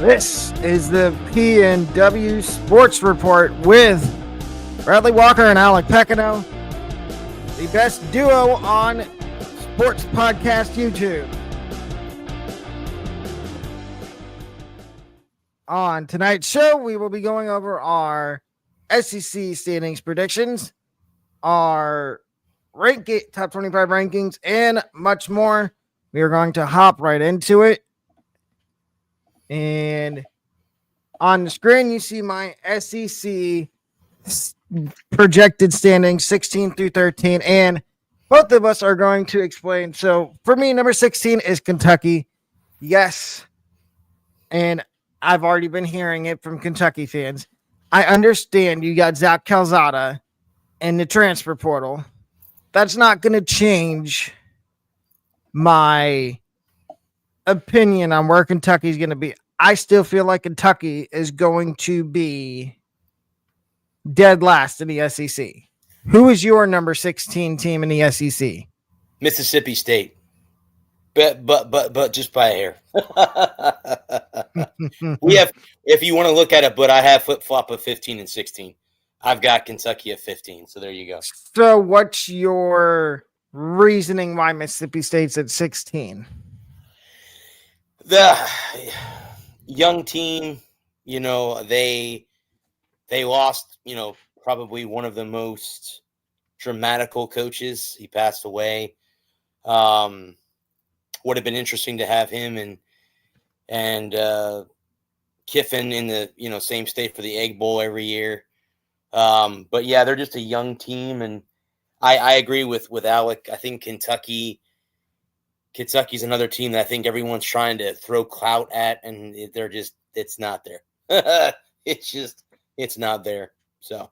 This is the P&W Sports Report with Bradley Walker and Alec Pequignot, the best duo on Sports Podcast YouTube. On tonight's show, we will be going over our SEC standings predictions, our top 25 rankings, and much more. We are going to hop right into it. And on the screen, you see my SEC projected standings, 16 through 13. And both of us are going to explain. So for me, number 16 is Kentucky. Yes. And I've already been hearing it from Kentucky fans. I understand you got Zach Calzada in the transfer portal. That's not going to change my opinion on where Kentucky's going to be. I still feel like Kentucky is going to be dead last in the SEC. Who is your number 16 team in the SEC? Mississippi State. But just by a hair. We have, if you want to look at it, but I have flip-flop of 15 and 16. I've got Kentucky at 15, so there you go. So what's your reasoning why Mississippi State's at 16? The young team, they lost, probably one of the most dramatical coaches. He passed away. Would have been interesting to have him and Kiffin in the same state for the Egg Bowl every year. But yeah, they're just a young team, and I agree with Alec. I think Kentucky's another team that I think everyone's trying to throw clout at, and it's not there. It's not there. So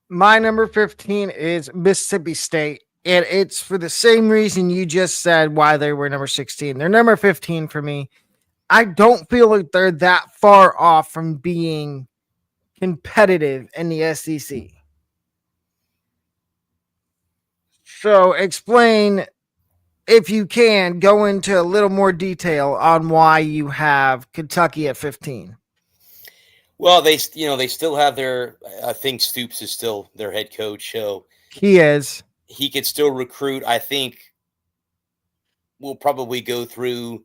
my number 15 is Mississippi State, and it's for the same reason you just said why they were number 16. They're number 15 for me. I don't feel like they're that far off from being competitive in the SEC. So explain, if you can, go into a little more detail on why you have Kentucky at 15. Well, they still have I think Stoops is still their head coach. So he is. He could still recruit. I think we'll probably go through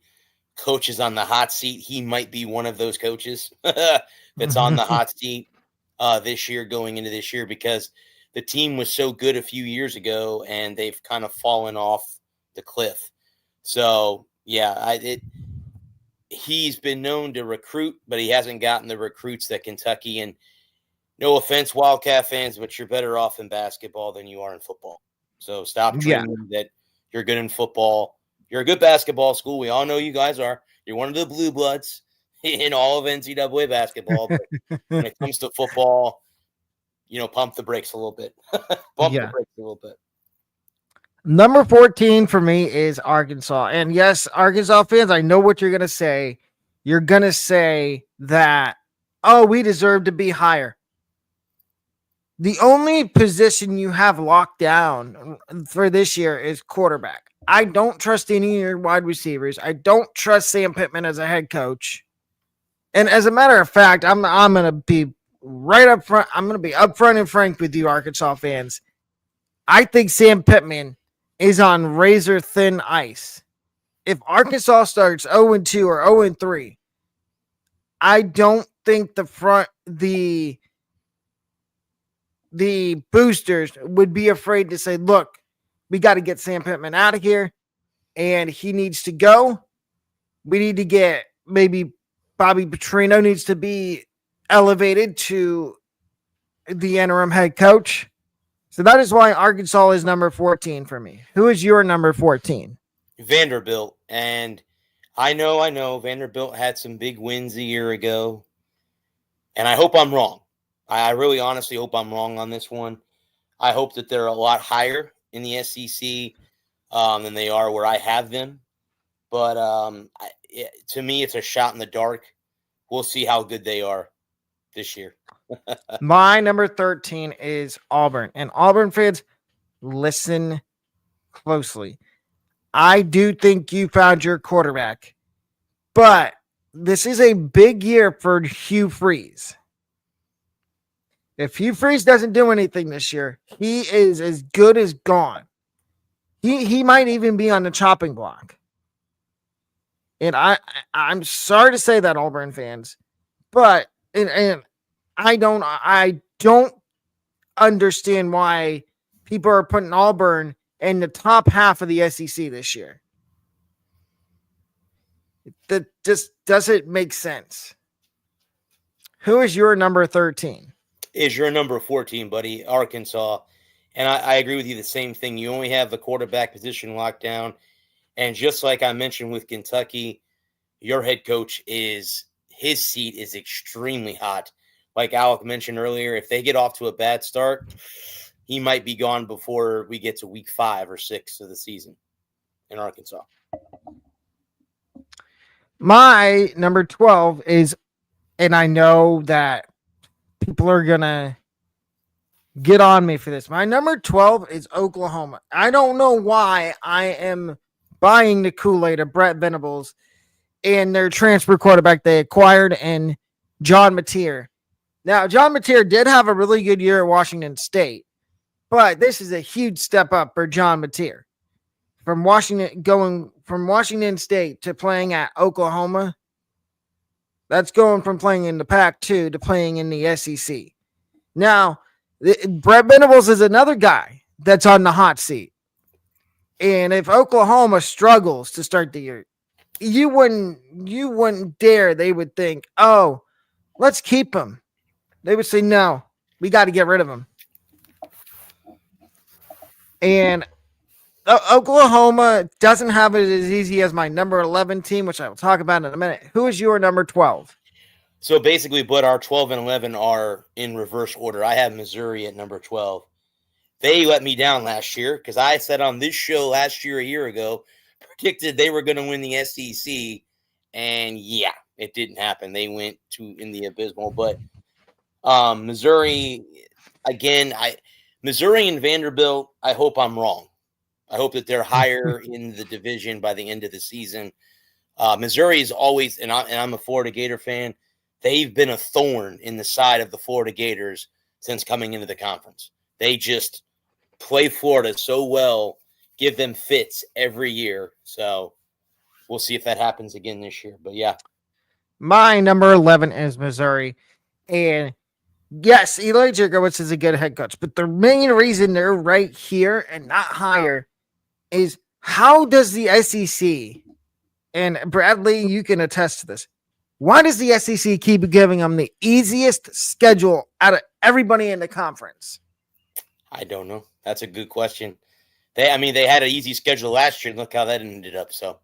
coaches on the hot seat. He might be one of those coaches that's on the hot seat this year, going into this year, because the team was so good a few years ago and they've kind of fallen off the cliff. So yeah, he's been known to recruit, but he hasn't gotten the recruits that Kentucky, and no offense, Wildcat fans, but you're better off in basketball than you are in football. So stop dreaming that you're good in football. You're a good basketball school. We all know you guys are. You're one of the blue bloods in all of NCAA basketball. But when it comes to football, pump the brakes a little bit. The brakes a little bit. Number 14 for me is Arkansas. And yes, Arkansas fans, I know what you're going to say. You're going to say that, we deserve to be higher. The only position you have locked down for this year is quarterback. I don't trust any of your wide receivers. I don't trust Sam Pittman as a head coach. And as a matter of fact, I'm going to be right up front. I'm going to be upfront and frank with you, Arkansas fans. I think Sam Pittman is on razor thin ice. If Arkansas starts 0-2 or 0-3, I don't think the boosters would be afraid to say, look, we got to get Sam Pittman out of here and he needs to go. We need to get maybe Bobby Petrino needs to be elevated to the interim head coach. So that is why Arkansas is number 14 for me. Who is your number 14? Vanderbilt. And I know Vanderbilt had some big wins a year ago. And I hope I'm wrong. I really honestly hope I'm wrong on this one. I hope that they're a lot higher in the SEC than they are where I have them. But to me, it's a shot in the dark. We'll see how good they are this year. My number 13 is Auburn. And Auburn fans, listen closely. I do think you found your quarterback, but this is a big year for Hugh Freeze. If Hugh Freeze doesn't do anything this year, he is as good as gone. He might even be on the chopping block. And I'm sorry to say that, Auburn fans, but and I don't understand why people are putting Auburn in the top half of the SEC this year. That just doesn't make sense. Who is your number 13? Is your number 14, buddy, Arkansas. And I agree with you, the same thing. You only have the quarterback position locked down. And just like I mentioned with Kentucky, your head coach his seat is extremely hot. Like Alec mentioned earlier, if they get off to a bad start, he might be gone before we get to week 5 or 6 of the season in Arkansas. My number 12 is, and I know that people are going to get on me for this. My number 12 is Oklahoma. I don't know why I am buying the Kool-Aid of Brett Venables and their transfer quarterback they acquired and John Mateer. Now, John Mateer did have a really good year at Washington State, but this is a huge step up for John Mateer. Going from Washington State to playing at Oklahoma, that's going from playing in the Pac-2 to playing in the SEC. Now, Brett Venables is another guy that's on the hot seat. And if Oklahoma struggles to start the year, you wouldn't dare. They would think, oh, let's keep him. They would say, no, we got to get rid of him. And Oklahoma doesn't have it as easy as my number 11 team, which I will talk about in a minute. Who is your number 12? So basically, but our 12 and 11 are in reverse order. I have Missouri at number 12. They let me down last year because I said on this show last year, a year ago, predicted they were going to win the SEC. And yeah, it didn't happen. They went in the abysmal. But Missouri, again, Missouri and Vanderbilt, I hope I'm wrong. I hope that they're higher in the division by the end of the season. Missouri is always, and I'm a Florida Gator fan, they've been a thorn in the side of the Florida Gators since coming into the conference. They just play Florida so well, give them fits every year. So we'll see if that happens again this year. But yeah. My number 11 is Missouri. And yes, Eli Jurgowitz is a good head coach, but the main reason they're right here and not higher is how does the SEC, and Bradley, you can attest to this, why does the SEC keep giving them the easiest schedule out of everybody in the conference? I don't know. That's a good question. They had an easy schedule last year, and look how that ended up. So,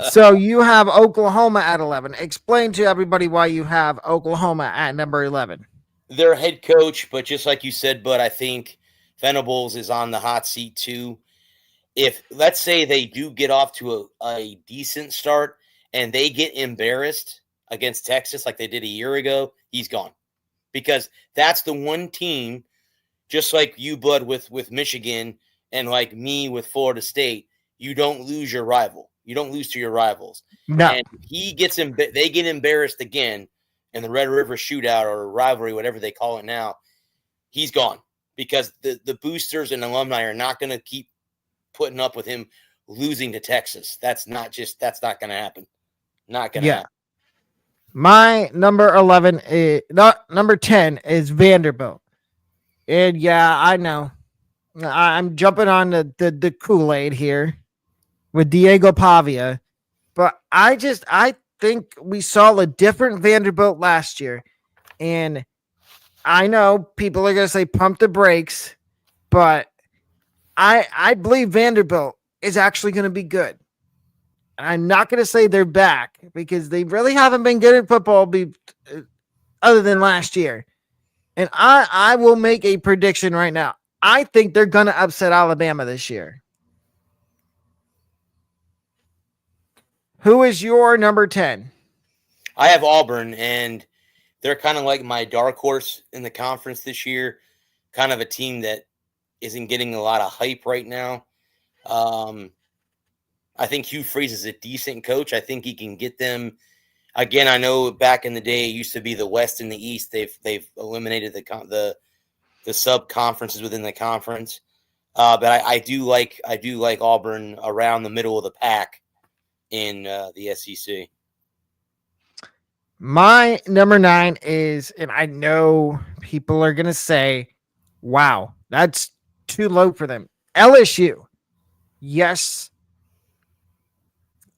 So you have Oklahoma at 11. Explain to everybody why you have Oklahoma at number 11. Their head coach, but just like you said, but I think Venables is on the hot seat too. If let's say they do get off to a decent start and they get embarrassed against Texas like they did a year ago, he's gone. Because that's the one team, just like you, Bud, with Michigan and like me with Florida State, you don't lose your rival. You don't lose to your rivals. No. And they get embarrassed again in the Red River Shootout or rivalry, whatever they call it now. He's gone because the boosters and alumni are not going to keep putting up with him losing to Texas. That's not going to happen. Not going to happen. My number 11 is not number 10 is Vanderbilt. And yeah, I know. I'm jumping on the Kool-Aid here with Diego Pavia, but I think we saw a different Vanderbilt last year. And I know people are going to say pump the brakes, but I believe Vanderbilt is actually going to be good. I'm not going to say they're back because they really haven't been good at football other than last year. And I will make a prediction right now. I think they're going to upset Alabama this year. Who is your number 10? I have Auburn, and they're kind of like my dark horse in the conference this year. Kind of a team that isn't getting a lot of hype right now. I think Hugh Freeze is a decent coach. I think he can get them. Again, I know back in the day it used to be the West and the East. They've eliminated the sub conferences within the conference. But I do like Auburn around the middle of the pack in the SEC. My number 9 is, and I know people are going to say, wow, that's too low for them. LSU. Yes.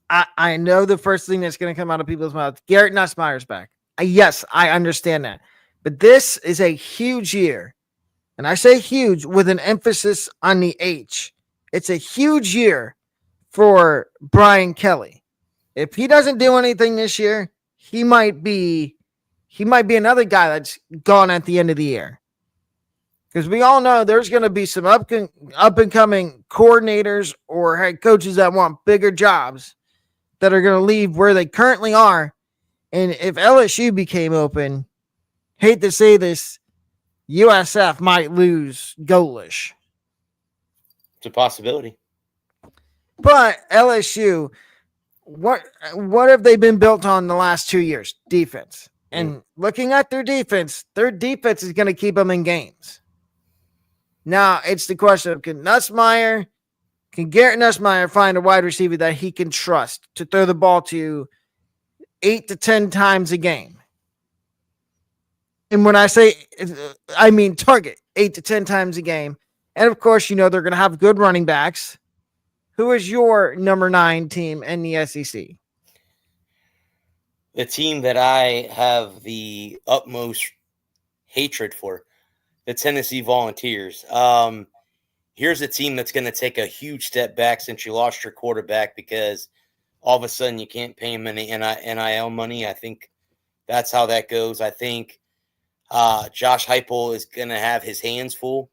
I know the first thing that's going to come out of people's mouths, Garrett Nussmeier's back. Yes, I understand that. But this is a huge year. And I say huge with an emphasis on the H. It's a huge year for Brian Kelly. If he doesn't do anything this year, he might be another guy that's gone at the end of the year. Because we all know there's going to be some up and coming coordinators or head coaches that want bigger jobs that are going to leave where they currently are. And if LSU became open, hate to say this, USF might lose Golish. It's a possibility. But LSU, what have they been built on the last 2 years? Defense. And looking at their defense is going to keep them in games. Now, it's the question of can Garrett Nussmeier find a wide receiver that he can trust to throw the ball to 8 to 10 times a game? And when I say, I mean target 8 to 10 times a game. And of course, they're going to have good running backs. Who is your number 9 team in the SEC? The team that I have the utmost hatred for, the Tennessee Volunteers. Here's a team that's going to take a huge step back since you lost your quarterback because all of a sudden you can't pay him any NIL money. I think that's how that goes. I think Josh Heupel is going to have his hands full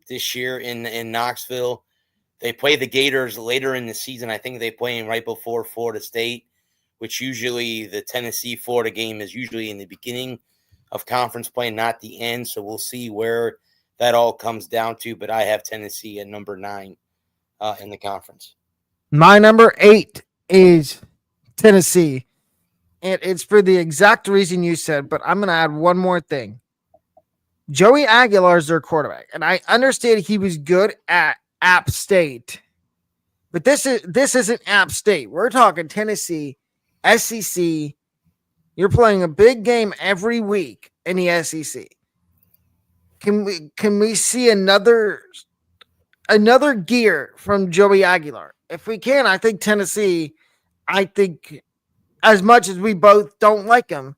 this year in Knoxville. They play the Gators later in the season. I think they play them right before Florida State, which usually the Tennessee-Florida game is usually in the beginning of conference play, not the end. So we'll see where that all comes down to. But I have Tennessee at number 9 in the conference. My number 8 is Tennessee. And it's for the exact reason you said, but I'm going to add one more thing. Joey Aguilar is their quarterback. And I understand he was good at App State. But this isn't App State. We're talking Tennessee, SEC. You're playing a big game every week in the SEC. Can we see another gear from Joey Aguilar? If we can, I think Tennessee, as much as we both don't like him,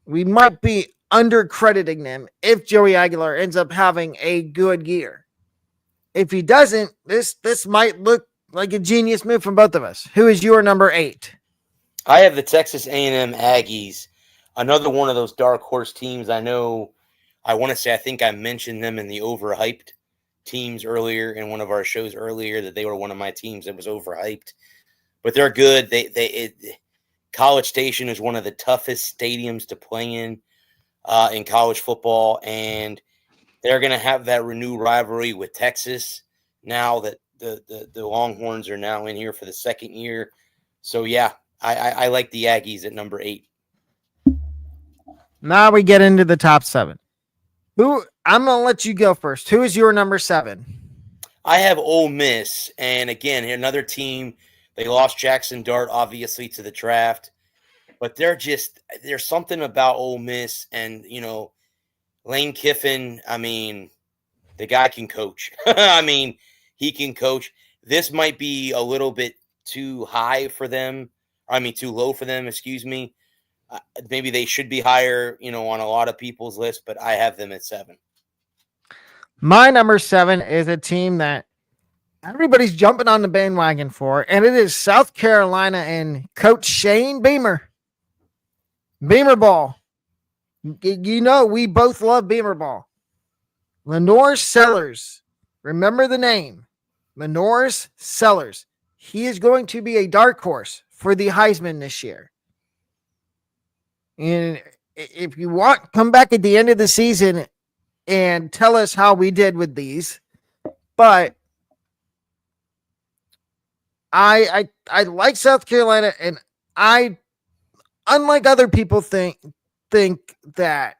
we might be undercrediting them if Joey Aguilar ends up having a good year. If he doesn't, this might look like a genius move from both of us. Who is your number 8? I have the Texas A&M Aggies, another one of those dark horse teams. I think I mentioned them in the overhyped teams earlier in one of our shows earlier, that they were one of my teams that was overhyped. But they're good. College Station is one of the toughest stadiums to play in college football, and they're going to have that renewed rivalry with Texas now that the Longhorns are now in here for the second year. So, yeah, I like the Aggies at number 8. Now we get into the top 7. I'm going to let you go first. Who is your number 7? I have Ole Miss, and again, another team. They lost Jackson Dart, obviously, to the draft, but there's something about Ole Miss, and Lane Kiffin. I mean, the guy can coach. He can coach. This might be a little bit too high for them. Too low for them. Excuse me. Maybe they should be higher, on a lot of people's list, but I have them at 7. My number 7 is a team that everybody's jumping on the bandwagon for, and it is South Carolina and Coach Shane Beamer. Beamer ball. We both love Beamer ball. Lenore Sellers. Remember the name. Lenore Sellers. He is going to be a dark horse for the Heisman this year. And if you want, come back at the end of the season and tell us how we did with these. But I like South Carolina, and I, unlike other people, think that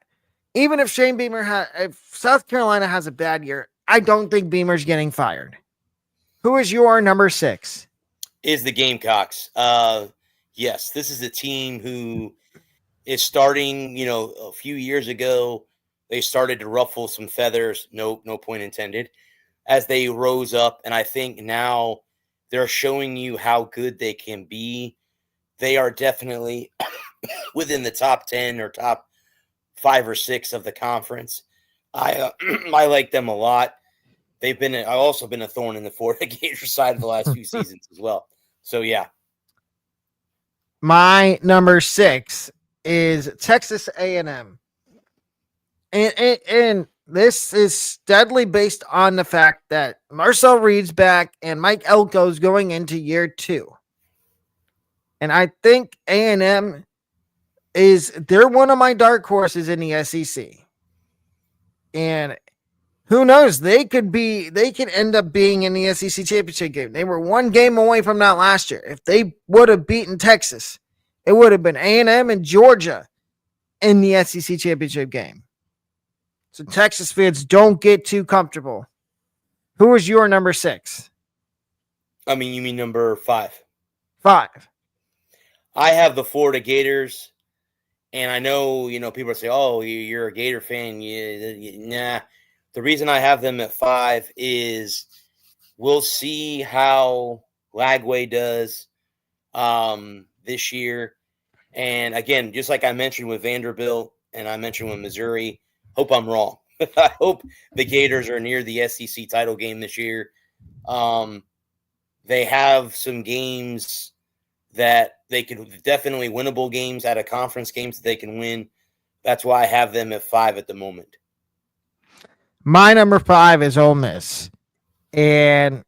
even if if South Carolina has a bad year, I don't think Beamer's getting fired. Who is your number 6? Is the Gamecocks. Yes, this is a team who is starting, a few years ago, they started to ruffle some feathers, no point intended, as they rose up. And I think now they're showing you how good they can be. They are definitely within the top 10 or top 5 or 6 of the conference. I I like them a lot. I've also been a thorn in the Florida Gators side of the last few seasons as well. So yeah. My number 6 is Texas A&M. And this is steadily based on the fact that Marcel Reed's back and Mike Elko's going into year 2. And I think A&M they're one of my dark horses in the SEC. And who knows? They could end up being in the SEC championship game. They were one game away from that last year. If they would have beaten Texas, it would have been A&M and Georgia in the SEC championship game. So Texas fans, don't get too comfortable. Who is your number 6? You mean number 5? 5. I have the Florida Gators, and I know, people say, "Oh, you're a Gator fan." Nah. The reason I have them at 5 is we'll see how Lagway does this year. And again, just like I mentioned with Vanderbilt and I mentioned with Missouri, hope I'm wrong. I hope the Gators are near the SEC title game this year. They have some games that they could definitely winnable games out of conference games that they can win. That's why I have them at 5 at the moment. My number 5 is Ole Miss. And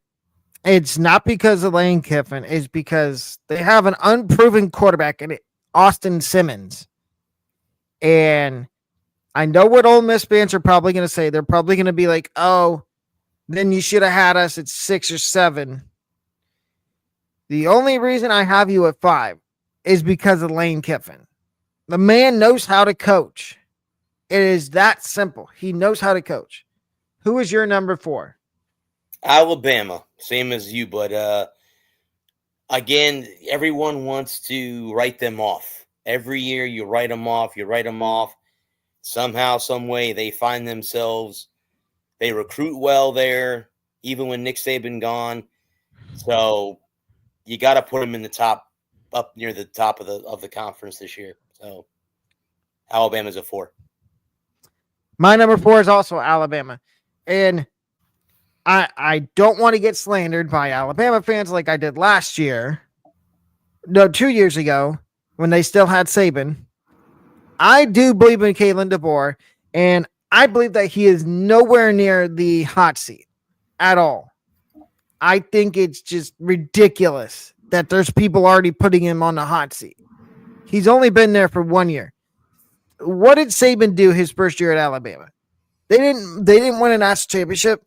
it's not because of Lane Kiffin. It's because they have an unproven quarterback in Austin Simmons. And I know what Ole Miss fans are probably going to say. They're probably going to be like, "Oh, then you should have had us at 6 or 7. The only reason I have you at 5 is because of Lane Kiffin. The man knows how to coach. It is that simple. He knows how to coach. Who is your number 4? Alabama, same as you, but again, everyone wants to write them off. Every year you write them off. Somehow, some way, they find themselves. They recruit well there, even when Nick Saban gone. So you got to put them in the top, up near the top of the conference this year. So Alabama's a 4. My number 4 is also Alabama, and I don't want to get slandered by Alabama fans like I did last year. No, 2 years ago when they still had Saban. I do believe in Kalen DeBoer, and I believe that he is nowhere near the hot seat at all. I think it's just ridiculous that there's people already putting him on the hot seat. He's only been there for 1 year. What did Saban do his first year at Alabama? They didn't win a national championship.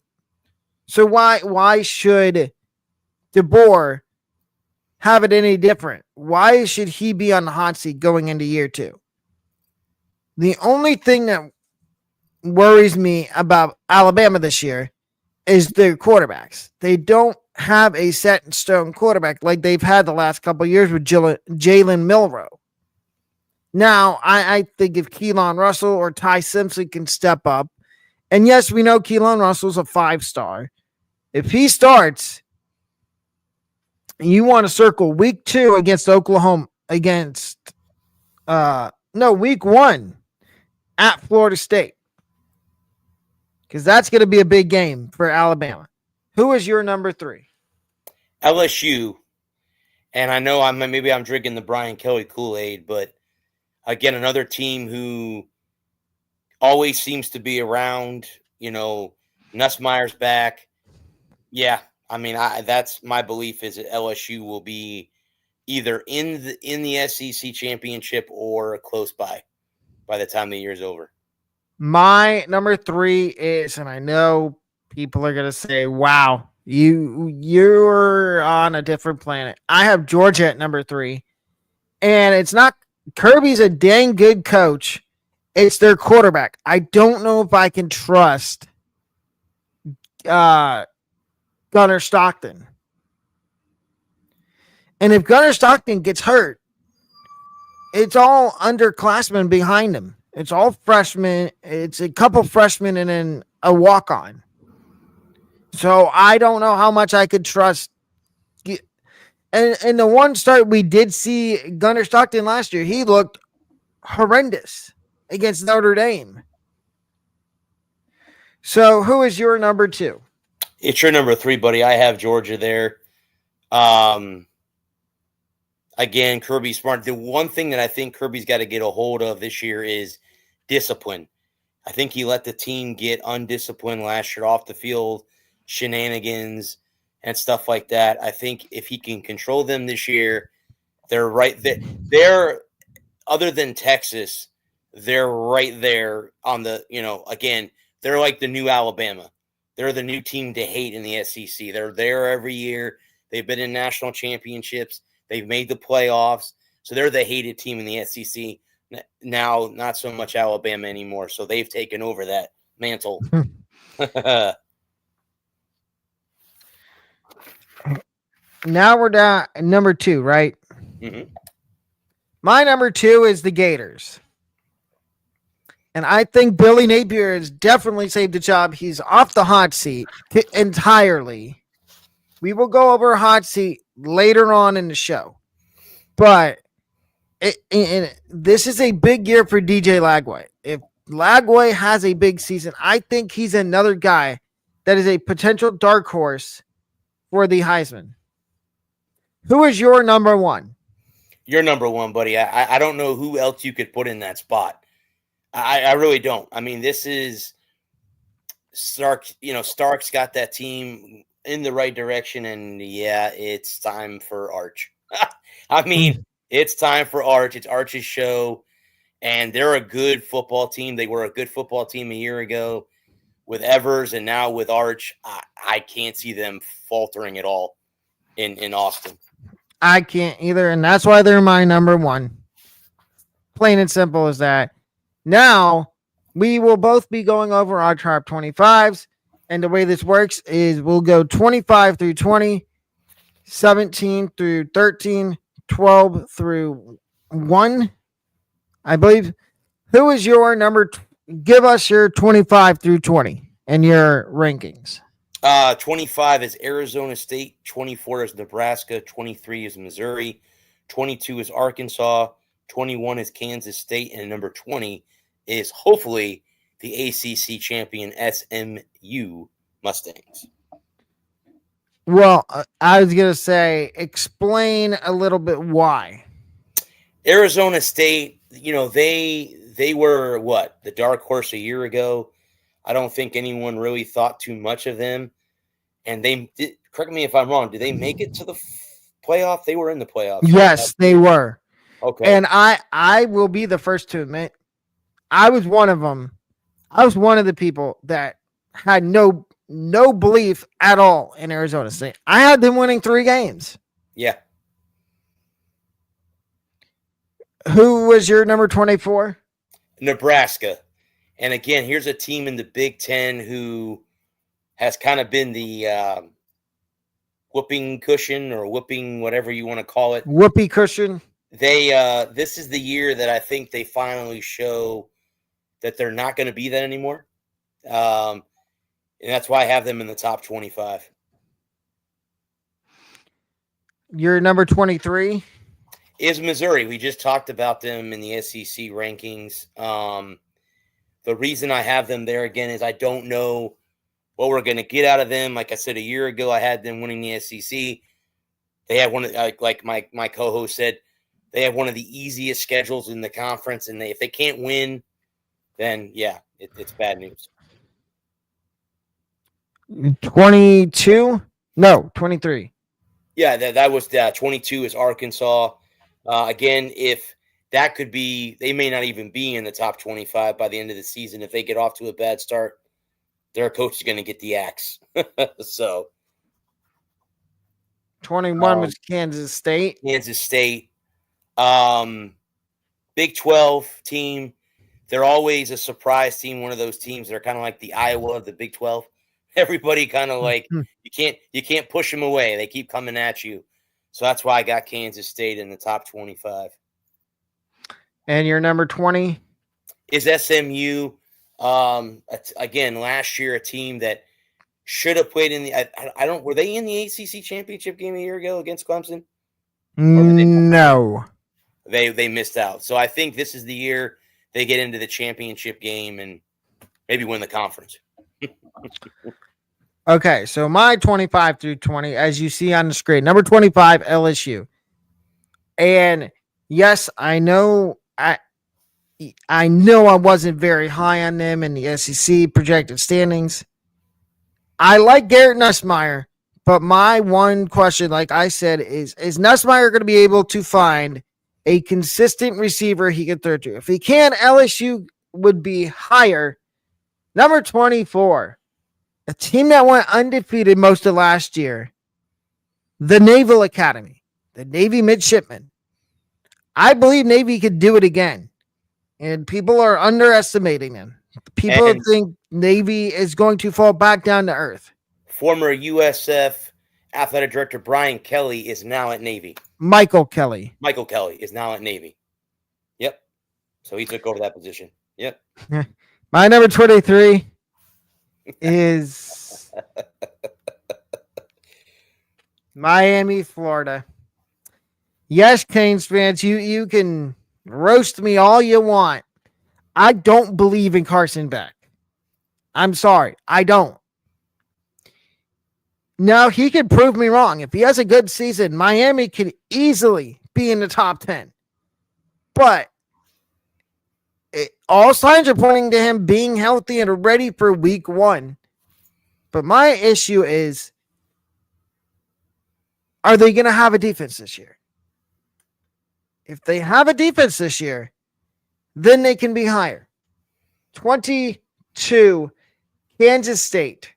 So why should DeBoer have it any different? Why should he be on the hot seat going into year 2? The only thing that worries me about Alabama this year is their quarterbacks. They don't have a set in stone quarterback like they've had the last couple of years with Jalen Milroe. Now, I think if Keelan Russell or Ty Simpson can step up, and yes, we know Keelan Russell's a 5-star. If he starts, you want to circle week 2 against Oklahoma, week 1 at Florida State. Because that's going to be a big game for Alabama. Who is your number 3? LSU. And I know maybe I'm drinking the Brian Kelly Kool-Aid, but again, another team who always seems to be around. Nussmeier's back. Yeah, that's my belief is that LSU will be either in the SEC championship or close by the time the year's over. My number 3 is, and I know people are going to say, "Wow, You're on a different planet. I have Georgia at number 3, and it's not Kirby's a dang good coach. It's their quarterback. I don't know if I can trust uh, Gunnar Stockton. And if Gunnar Stockton gets hurt, it's all underclassmen behind him. It's all freshmen. It's a couple freshmen and then a walk on. So I don't know how much I could trust. And the one start we did see Gunnar Stockton last year, he looked horrendous against Notre Dame. So who is your number 2? It's your number 3, buddy. I have Georgia there. Again, Kirby Smart. The one thing that I think Kirby's got to get a hold of this year is discipline. I think he let the team get undisciplined last year, off the field, shenanigans and stuff like that. I think if he can control them this year, they're right there. They're, other than Texas, they're right there on the, again, they're like the new Alabama. They're the new team to hate in the SEC. They're there every year. They've been in national championships. They've made the playoffs. So they're the hated team in the SEC. Now, not so much Alabama anymore. So they've taken over that mantle. Now we're down at number 2, right? Mm-hmm. My number 2 is the Gators. And I think Billy Napier has definitely saved the job. He's off the hot seat entirely. We will go over hot seat later on in the show. But this is a big year for DJ Lagway. If Lagway has a big season, I think he's another guy that is a potential dark horse for the Heisman. Who is your number 1? Your number 1, buddy. I don't know who else you could put in that spot. I really don't. I mean, this is Stark. Stark's got that team in the right direction, and yeah, it's time for Arch. I mean, it's time for Arch. It's Arch's show, and they're a good football team. They were a good football team a year ago with Evers, and now with Arch, I can't see them faltering at all in Austin. I can't either, and that's why they're my number 1. Plain and simple as that. Now, we will both be going over our top 25s, and the way this works is we'll go 25 through 20, 17 through 13, 12 through 1, I believe. Who is your number? Give us your 25 through 20 and your rankings. 25 is Arizona State, 24 is Nebraska, 23 is Missouri, 22 is Arkansas, 21 is Kansas State, and number 20 is hopefully the ACC champion SMU Mustangs. Well, I was going to say, explain a little bit why. Arizona State, they were what? The dark horse a year ago. I don't think anyone really thought too much of them. And they did, correct me if I'm wrong, did they make it to the playoff? They were in the playoffs. Yes, they were. Okay. And I will be the first to admit, I was one of them. I was one of the people that had no belief at all in Arizona State. I had them winning 3 games. Yeah. Who was your number 24? Nebraska. And again, here's a team in the Big Ten who has kind of been the whooping cushion or whooping, whatever you want to call it. Whoopee cushion. This is the year that I think they finally show that they're not going to be that anymore. And that's why I have them in the top 25. Your number 23 is Missouri. We just talked about them in the SEC rankings. The reason I have them there again is I don't know what we're going to get out of them. Like I said, a year ago, I had them winning the SEC. They have one, like my co-host said, they have one of the easiest schedules in the conference. And if they can't win, then yeah, it's bad news. 22? No, 23. Yeah, that was 22 is Arkansas. Again, if that could be, they may not even be in the top 25 by the end of the season. If they get off to a bad start, their coach is going to get the axe. So 21 was Kansas State. Kansas State. Big 12 team. They're always a surprise team. One of those teams that are kind of like the Iowa of the Big 12. Everybody kind of like you can't push them away. They keep coming at you. So that's why I got Kansas State in the top 25. And your number 20 is SMU. Again, last year a team that should have played in the. I don't. Were they in the ACC championship game a year ago against Clemson? No, they missed out. So I think this is the year they get into the championship game and maybe win the conference. Okay, so my 25 through 20, as you see on the screen, number 25, LSU. And yes, I know I wasn't very high on them in the SEC projected standings. I like Garrett Nussmeier, but my one question, like I said, is Nussmeier going to be able to find a consistent receiver he can throw to? If he can, LSU would be higher. Number 24, a team that went undefeated most of last year, the Naval Academy, the Navy Midshipmen. I believe Navy could do it again. And people are underestimating them. People think Navy is going to fall back down to earth. Former USF athletic director Brian Kelly is now at Navy. Michael Kelly is now at Navy. Yep. So he took over that position. Yep. My number 23 is Miami, Florida. Yes, Canes fans, you can roast me all you want. I don't believe in Carson Beck. I'm sorry. I don't. Now, he could prove me wrong. If he has a good season, Miami could easily be in the top 10. But all signs are pointing to him being healthy and ready for week 1. But my issue is, are they going to have a defense this year? If they have a defense this year, then they can be higher. 22, Kansas State.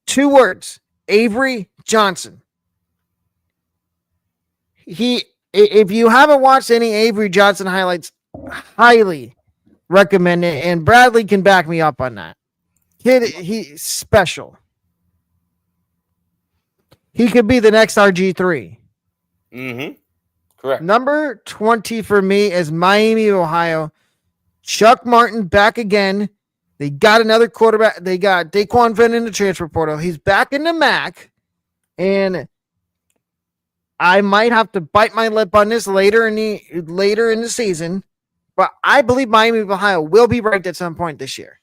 2 words, Avery Johnson. If you haven't watched any Avery Johnson highlights, highly recommend it. And Bradley can back me up on that. Kid, he's special. He could be the next RG3. Mm-hmm. Correct. Number 20 for me is Miami, Ohio. Chuck Martin back again. They got another quarterback. They got Daquan Finn in the transfer portal. He's back in the MAC. And I might have to bite my lip on this later in the season. But I believe Miami, Ohio will be ranked at some point this year.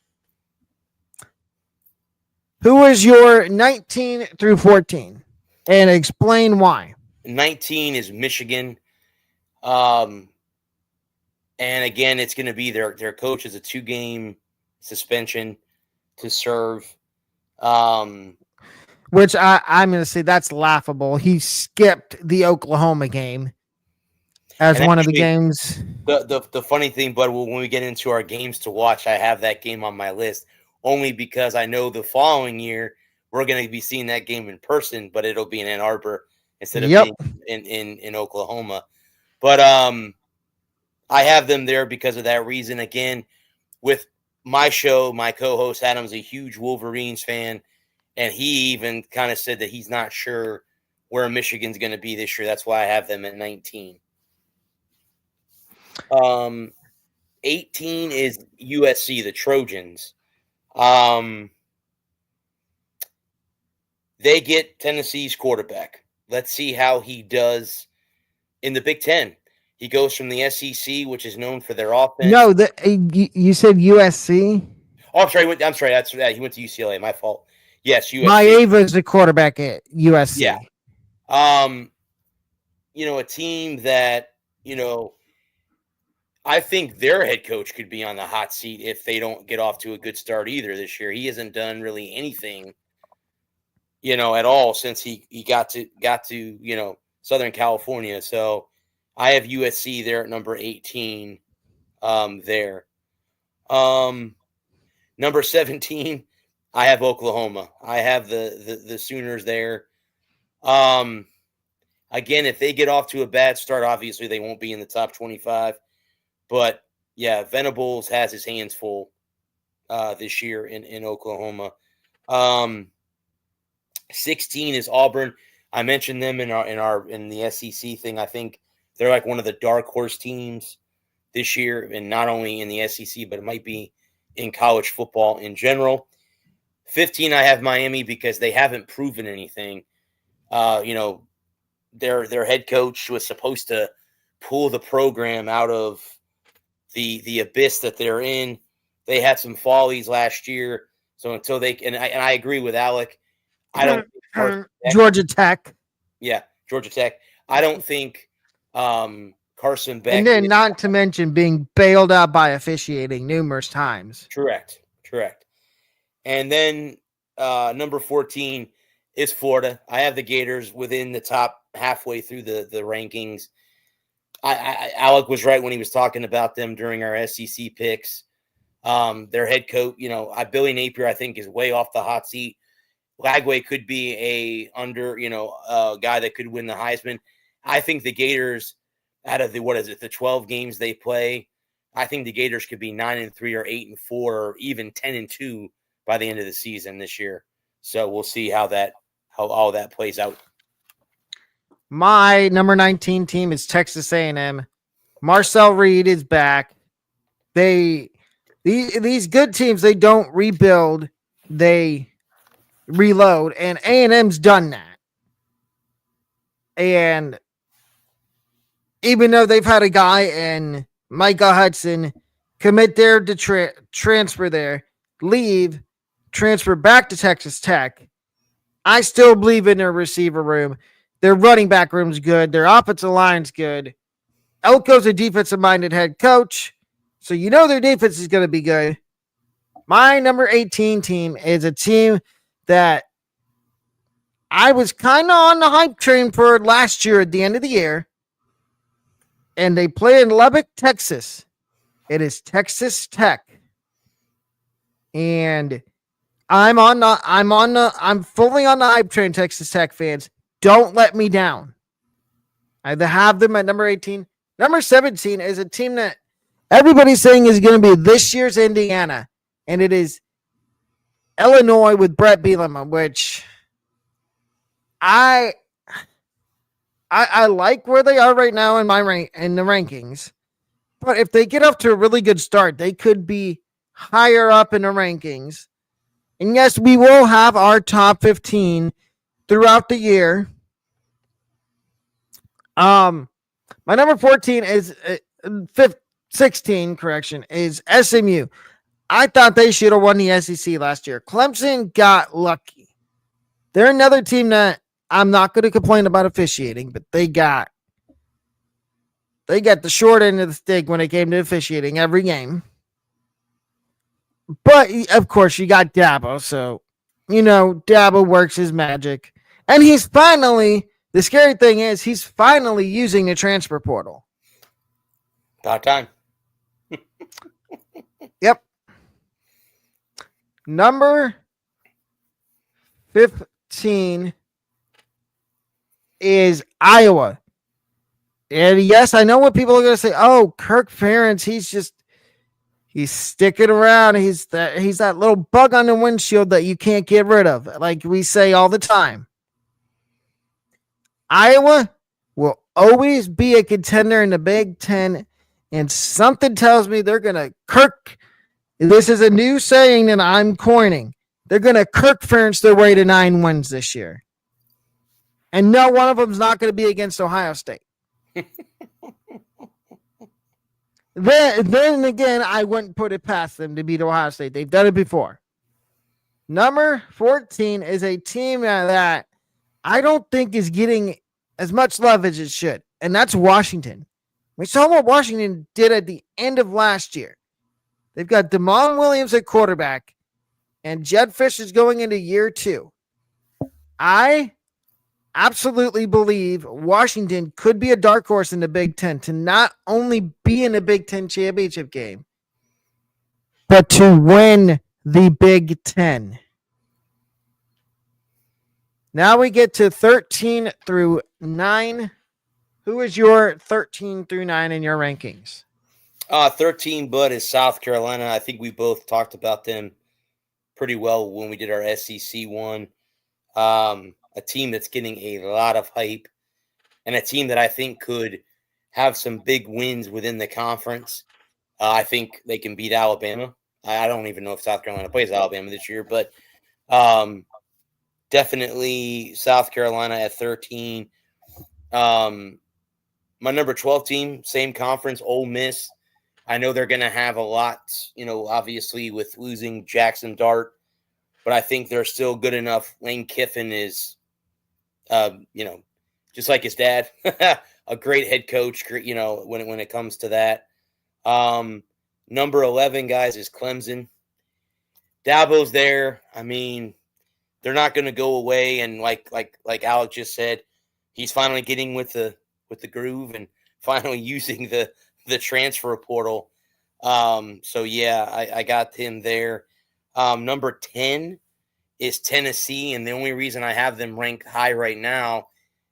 Who is your 19 through 14? And explain why. 19 is Michigan. And again, it's going to be their coach is a 2-game suspension to serve. Which I'm going to say that's laughable. He skipped the Oklahoma game as one of the games. The funny thing, but when we get into our games to watch, I have that game on my list only because I know the following year we're going to be seeing that game in person, but it'll be in Ann Arbor instead of being in Oklahoma. But I have them there because of that reason. Again, with my show, my co-host Adam's a huge Wolverines fan, and he even kind of said that he's not sure where Michigan's going to be this year. That's why I have them at 19. 18 is USC, the Trojans. They get Tennessee's quarterback. Let's see how he does in the Big Ten. He goes from the SEC, which is known for their offense. No, you said USC. Oh, I'm sorry. I'm sorry. That's he went to UCLA. My fault. Yes, USC. Maeva is the quarterback at USC. Yeah. A team that I think their head coach could be on the hot seat if they don't get off to a good start either this year. He hasn't done really anything, at all since he got to Southern California. So I have USC there at number 18 there. Number 17, I have Oklahoma. I have the Sooners there. Again, if they get off to a bad start, obviously they won't be in the top 25. But yeah, Venables has his hands full this year in Oklahoma. 16 is Auburn. I mentioned them in the SEC thing. I think they're like one of the dark horse teams this year, and not only in the SEC, but it might be in college football in general. 15, I have Miami because they haven't proven anything. Their head coach was supposed to pull the program out of the abyss that they're in. They had some follies last year, so until they and I agree with Alec. I don't think Georgia Tech. Yeah, Georgia Tech. I don't think Carson Beck. And then not to mention being bailed out by officiating numerous times. Correct. And then number 14 is Florida. I have the Gators within the top halfway through the rankings. Alec was right when he was talking about them during our SEC picks. Their head coach, Billy Napier, I think, is way off the hot seat. Lagway could be a guy that could win the Heisman. I think the Gators, out of the 12 games they play, I think the Gators could be 9-3 or 8-4 or even 10-2 by the end of the season this year. So we'll see how all that plays out. My number 19 team is Texas A&M. Marcel Reed is back. These good teams, they don't rebuild, they reload, and A&M's done that. And even though they've had a guy in Micah Hudson commit there to transfer there, leave, transfer back to Texas Tech, I still believe in their receiver room. Their running back room's good. Their offensive line's good. Elko's a defensive-minded head coach, so their defense is going to be good. My number 18 team is a team that I was kind of on the hype train for last year at the end of the year, and they play in Lubbock, Texas. It is Texas Tech, and I'm fully on the hype train, Texas Tech fans. Don't let me down. I have them at number 18. Number 17 is a team that everybody's saying is going to be this year's Indiana, and it is Illinois with Brett Bielema, which I like where they are right now in the rankings. But if they get off to a really good start, they could be higher up in the rankings. And yes, we will have our top 15 throughout the year. My number 14 is 16, is SMU. I thought they should have won the SEC last year. Clemson got lucky. They're another team that I'm not going to complain about officiating, but they got the short end of the stick when it came to officiating every game. But, of course, you got Dabo, so, Dabo works his magic. And the scary thing is, he's finally using the transfer portal. About time. Yep. Number 15 is Iowa. And yes, I know what people are going to say. Oh, Kirk Ferentz, he's sticking around. He's that little bug on the windshield that you can't get rid of, like we say all the time. Iowa will always be a contender in the Big Ten, and something tells me they're going to this is a new saying that I'm coining. They're going to Kirk Ferentz their way to 9 wins this year. And no one of them is not going to be against Ohio State. Then again, I wouldn't put it past them to beat Ohio State. They've done it before. Number 14 is a team that I don't think is getting as much love as it should, and that's Washington. We saw what Washington did at the end of last year. They've got Damon Williams at quarterback, and Jed Fish is going into year 2. I absolutely believe Washington could be a dark horse in the Big Ten to not only be in the Big Ten championship game, but to win the Big Ten. Now we get to 13 through 9. Who is your 13 through 9 in your rankings? 13, Bud, is South Carolina. I think we both talked about them pretty well when we did our SEC one. A team that's getting a lot of hype and a team that I think could have some big wins within the conference. I think they can beat Alabama. I don't even know if South Carolina plays Alabama this year, but definitely South Carolina at 13. My number 12 team, same conference, Ole Miss. I know they're going to have a lot, obviously with losing Jackson Dart, but I think they're still good enough. Lane Kiffin is, just like his dad, a great head coach, when it comes to that. Number 11, guys, is Clemson. Dabo's there. I mean, they're not going to go away. And like Alec just said, he's finally getting with the groove and finally using the transfer portal. So yeah, I got him there. Number 10 is Tennessee, and the only reason I have them ranked high right now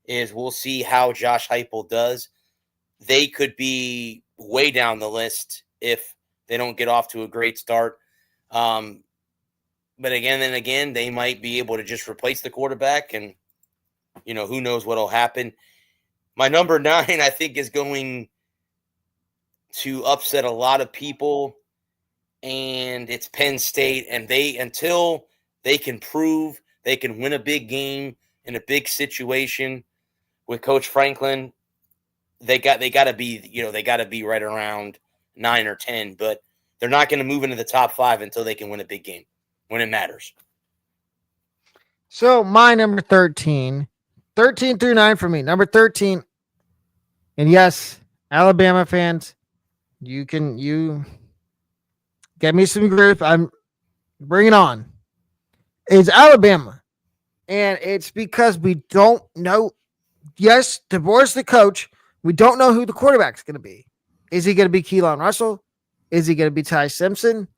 is we'll see how Josh Heupel does. They could be way down the list if they don't get off to a great start. But again, they might be able to just replace the quarterback, and who knows what'll happen. My number 9, I think, is going to upset a lot of people, and it's Penn State. And until they can prove they can win a big game in a big situation with Coach Franklin, they got to be right around 9 or 10. But they're not going to move into the top 5 until they can win a big game when it matters. So my number 13 through 9 for me. Number 13, and yes, Alabama fans, you get me some grief. I'm bring it on. Is Alabama, and it's because we don't know. Yes, DeBoer's the coach. We don't know who the quarterback's going to be. Is he going to be Keelan Russell? Is he going to be Ty Simpson?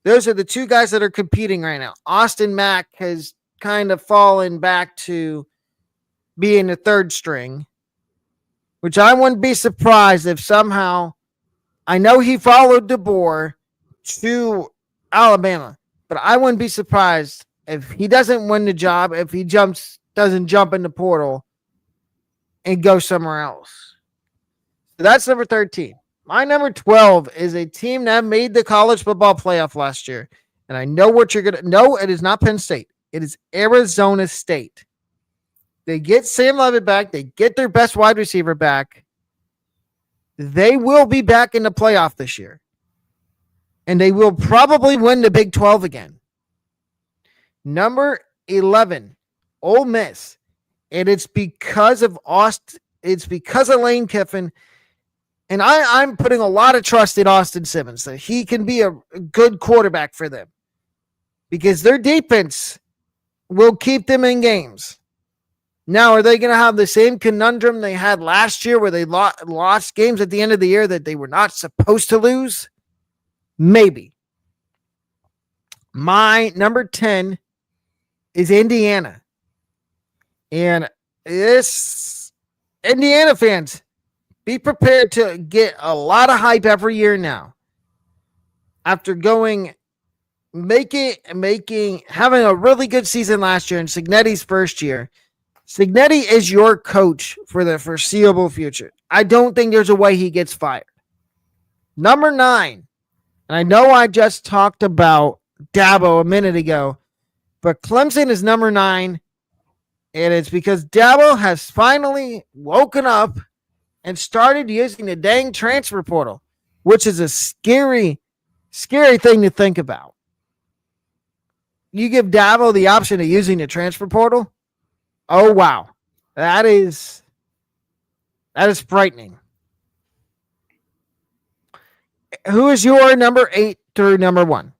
Those are the two guys that are competing right now. Austin Mack has kind of fallen back to being the third string, which I wouldn't be surprised if somehow, I know he followed DeBoer to Alabama, but I wouldn't be surprised if he doesn't win the job, if he doesn't jump in the portal and go somewhere else. So that's number 13. My number 12 is a team that made the college football playoff last year. And I know what you're going to know. It is not Penn State. It is Arizona State. They get Sam Levitt back. They get their best wide receiver back. They will be back in the playoff this year. And they will probably win the Big 12 again. Number 11, Ole Miss. And it's because of Austin. It's because of Lane Kiffin. And I'm putting a lot of trust in Austin Simmons that he can be a good quarterback for them. Because their defense will keep them in games. Now, are they going to have the same conundrum they had last year where they lost games at the end of the year that they were not supposed to lose? Maybe. My number 10 is Indiana. And this Indiana fans, be prepared to get a lot of hype every year now. After having a really good season last year in Cignetti's first year, Cignetti is your coach for the foreseeable future. I don't think there's a way he gets fired. Number 9, and I know I just talked about Dabo a minute ago, but Clemson is number 9, and it's because Dabo has finally woken up and started using the dang transfer portal, which is a scary, scary thing to think about. You give Dabo the option of using the transfer portal? Oh, wow. That is frightening. Who is your number 8 through number 1?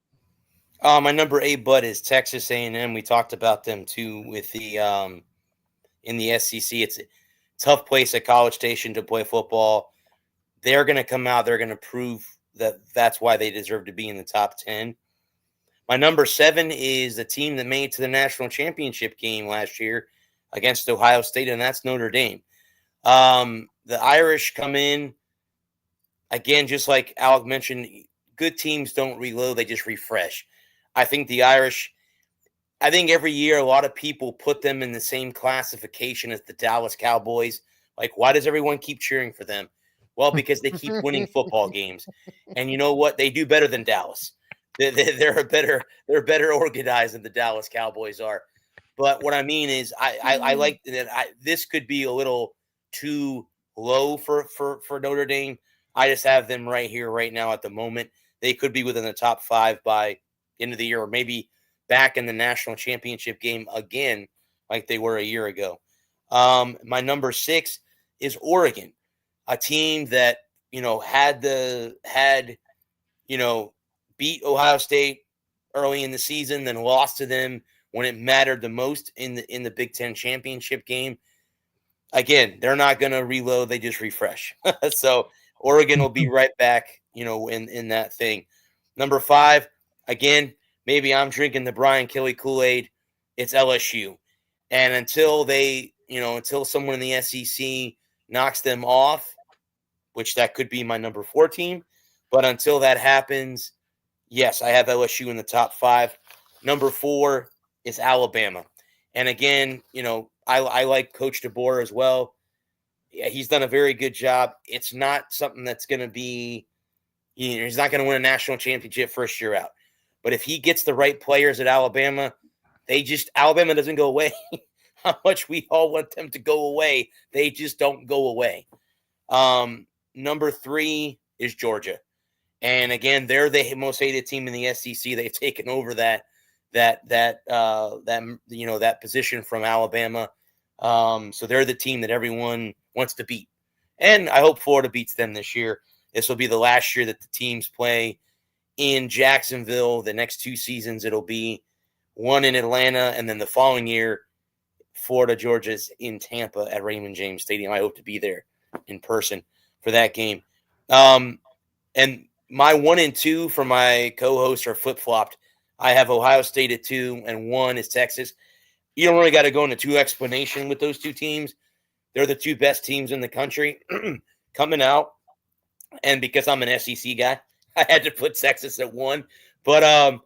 My number 8, Bud, is Texas A&M. We talked about them too with the in the SEC. It's a tough place at College Station to play football. They're going to come out. They're going to prove that that's why they deserve to be in the top 10. My number 7 is the team that made it to the national championship game last year against Ohio State, and that's Notre Dame. The Irish come in, again, just like Alec mentioned, good teams don't reload, they just refresh. I think the Irish, I think every year a lot of people put them in the same classification as the Dallas Cowboys. Like, why does everyone keep cheering for them? Well, because they keep winning football games. And you know what? They do better than Dallas. They're better organized than the Dallas Cowboys are. But what I mean is, I like that. This could be a little too low for Notre Dame. I just have them right here, right now, at the moment. They could be within the top 5 by end of the year, or maybe back in the national championship game again, like they were a year ago. My number 6 is Oregon, a team that had beat Ohio State early in the season, then lost to them when it mattered the most in the Big Ten championship game. Again, they're not going to reload; they just refresh. So Oregon will be right back, in that thing. Number 5, again, maybe I'm drinking the Brian Kelly Kool-Aid. It's LSU, and until someone in the SEC knocks them off, which that could be my number 4 team, but until that happens, yes, I have LSU in the top 5. Number 4 is Alabama. And again, I like Coach DeBoer as well. Yeah, he's done a very good job. It's not something that's going to be, he's not going to win a national championship first year out. But if he gets the right players at Alabama, Alabama doesn't go away. How much we all want them to go away, they just don't go away. Number 3 is Georgia. And again, they're the most hated team in the SEC. They've taken over that position from Alabama. So they're the team that everyone wants to beat. And I hope Florida beats them this year. This will be the last year that the teams play in Jacksonville. The next 2 seasons, it'll be one in Atlanta, and then the following year, Florida, Georgia's in Tampa at Raymond James Stadium. I hope to be there in person for that game. And my 1 and 2 for my co-hosts are flip-flopped. I have Ohio State at 2, and 1 is Texas. You don't really got to go into too explanation with those 2 teams. They're the 2 best teams in the country coming out. And because I'm an SEC guy, I had to put Texas at 1. But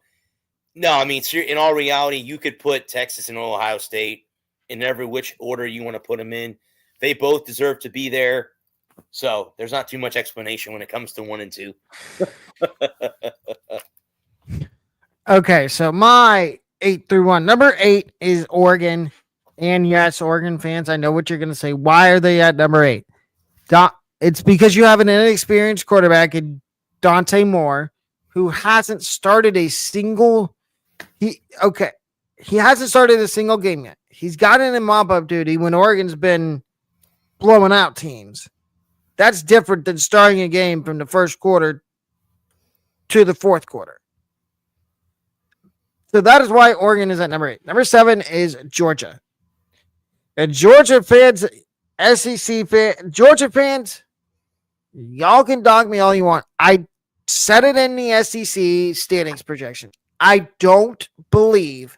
no, I mean, in all reality, you could put Texas and Ohio State in every which order you want to put them in. They both deserve to be there. So there's not too much explanation when it comes to 1 and 2. Okay, so my 8 through 1. Number 8 is Oregon. And yes, Oregon fans, I know what you're going to say. Why are they at number 8? It's because you have an inexperienced quarterback in Dante Moore, who hasn't started a single. He hasn't started a single game yet. He's gotten in mop-up duty when Oregon's been blowing out teams. That's different than starting a game from the first quarter to the fourth quarter. So that is why Oregon is at number 8. Number 7 is Georgia. And Georgia fans, SEC fans, Georgia fans, y'all can dog me all you want. I said it in the SEC standings projection. I don't believe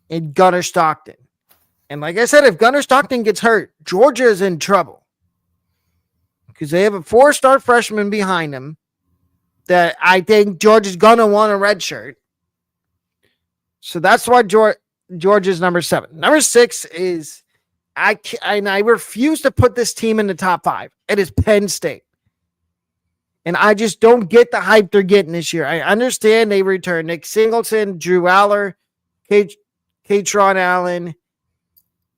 in Gunnar Stockton. And like I said, if Gunnar Stockton gets hurt, Georgia is in trouble. Because they have a 4-star freshman behind him that I think Georgia's going to want a red shirt. So that's why Georgia's number 7. Number 6 is, I refuse to put this team in the top 5. It is Penn State. And I just don't get the hype they're getting this year. I understand they returned Nick Singleton, Drew Aller, Katron Allen,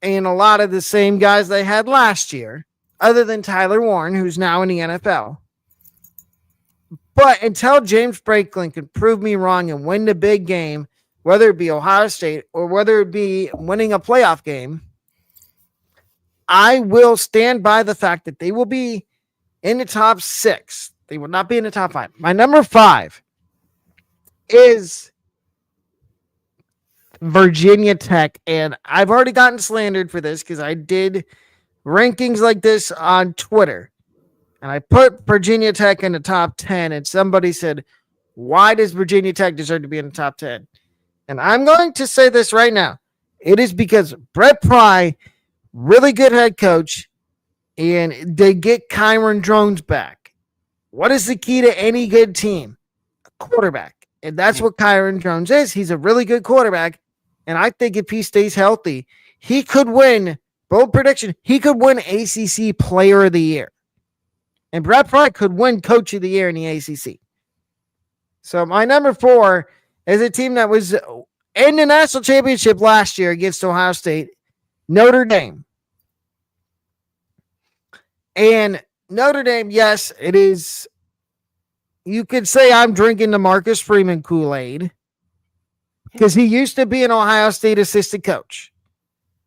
and a lot of the same guys they had last year, other than Tyler Warren, who's now in the NFL. But until James Franklin can prove me wrong and win the big game, whether it be Ohio State or whether it be winning a playoff game, I will stand by the fact that they will be in the top 6. They will not be in the top 5. My number 5 is Virginia Tech. And I've already gotten slandered for this because I did rankings like this on Twitter. And I put Virginia Tech in the top 10. And somebody said, why does Virginia Tech deserve to be in the top 10? And I'm going to say this right now. It is because Brett Pry, really good head coach, and they get Kyron Drones back. What is the key to any good team? A quarterback. And that's what Kyron Drones is. He's a really good quarterback. And I think if he stays healthy, he could win, bold prediction, he could win ACC Player of the Year. And Brett Pry could win Coach of the Year in the ACC. So my number 4 is a team that was in the national championship last year against Ohio State, Notre Dame. And Notre Dame, yes, it is. You could say I'm drinking the Marcus Freeman Kool-Aid because he used to be an Ohio State assistant coach.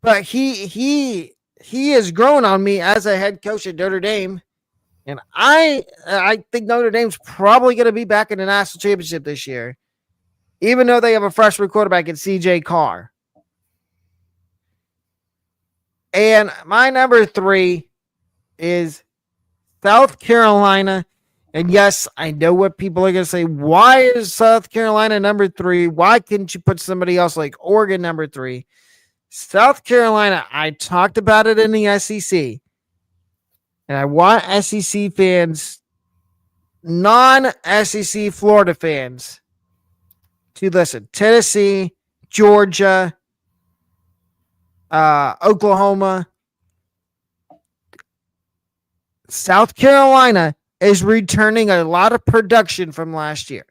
But he has grown on me as a head coach at Notre Dame. And I think Notre Dame's probably going to be back in the national championship this year, even though they have a freshman quarterback in CJ Carr. And my number 3 is South Carolina. And yes, I know what people are going to say. Why is South Carolina number 3? Why couldn't you put somebody else like Oregon number 3? South Carolina, I talked about it in the SEC. And I want SEC fans, non-SEC Florida fans, to listen. Tennessee, Georgia, Oklahoma, South Carolina is returning a lot of production from last year.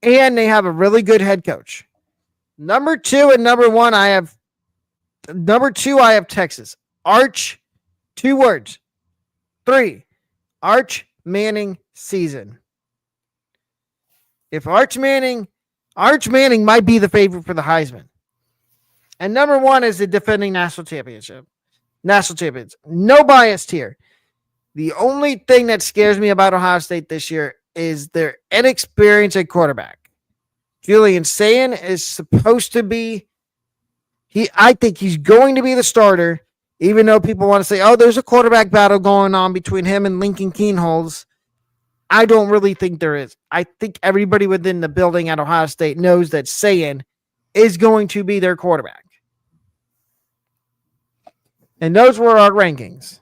And they have a really good head coach. Number 2 and number 1, I have Texas. Arch, 2 words. 3, Arch Manning season. If Arch Manning might be the favorite for the Heisman. And number 1 is the defending national champions. No bias here. The only thing that scares me about Ohio State this year is their inexperience at quarterback. Julian Sayin is supposed to be, I think he's going to be the starter, even though people want to say, oh, there's a quarterback battle going on between him and Lincoln Keenholz. I don't really think there is. I think everybody within the building at Ohio State knows that Sayin is going to be their quarterback. And those were our rankings.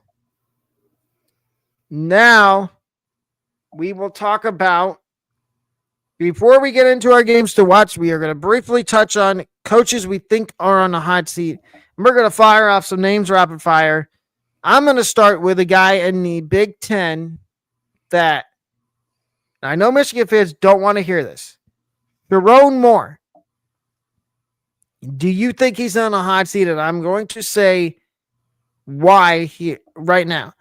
Now, we will talk about, before we get into our games to watch, we are going to briefly touch on coaches we think are on the hot seat. And we're going to fire off some names rapid fire. I'm going to start with a guy in the Big Ten that I know Michigan fans don't want to hear this. Jerome Moore. Do you think he's on a hot seat? And I'm going to say why right now.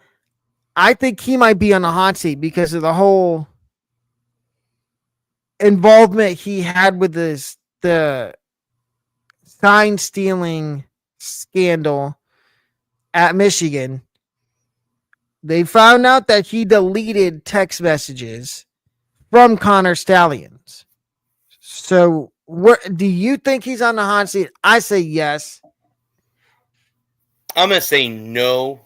I think he might be on the hot seat because of the whole involvement he had with the sign stealing scandal at Michigan. They found out that he deleted text messages from Connor Stallions. So, do you think he's on the hot seat? I say yes. I'm going to say no.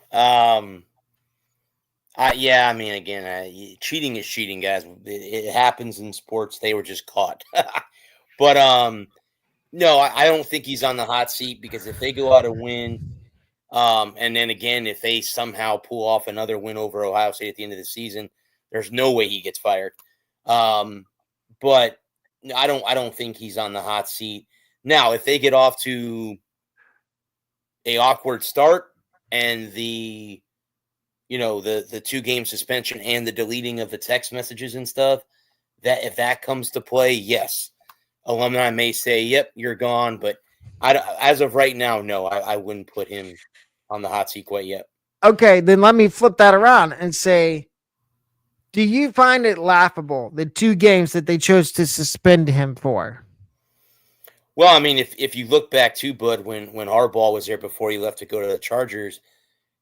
Cheating is cheating, guys. It happens in sports. They were just caught. But no, I don't think he's on the hot seat because if they go out and win, and then again, if they somehow pull off another win over Ohio State at the end of the season, there's no way he gets fired. But I don't think he's on the hot seat. Now, if they get off to a awkward start and the 2-game suspension and the deleting of the text messages and stuff, that if that comes to play, yes, alumni may say, yep, you're gone. But as of right now, no, I wouldn't put him on the hot seat quite yet. Okay, then let me flip that around and say, do you find it laughable, the 2 games that they chose to suspend him for? Well, I mean, if you look back to Bud, when Harbaugh was there before he left to go to the Chargers,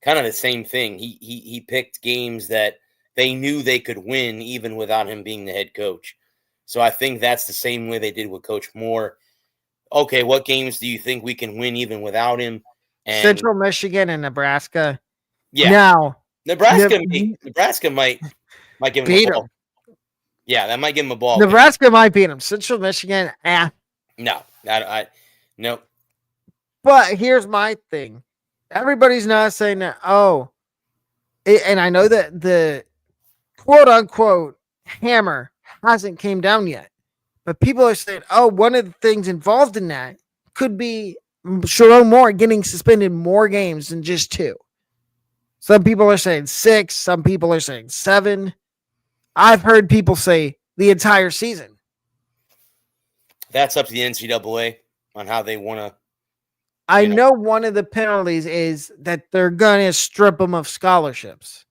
kind of the same thing. He picked games that they knew they could win even without him being the head coach. So I think that's the same way they did with Coach Moore. Okay, what games do you think we can win even without him? And Central Michigan and Nebraska. Yeah. Now, Nebraska might give him a ball. Yeah, that might give him a ball. Nebraska might beat him. Central Michigan, No. But here's my thing. Everybody's not saying that. Oh, and I know that the quote unquote hammer hasn't came down yet, but people are saying, oh, one of the things involved in that could be Sharon Moore getting suspended more games than just 2. Some people are saying 6. Some people are saying 7. I've heard people say the entire season. That's up to the NCAA on how they want to. I know one of the penalties is that they're going to strip them of scholarships.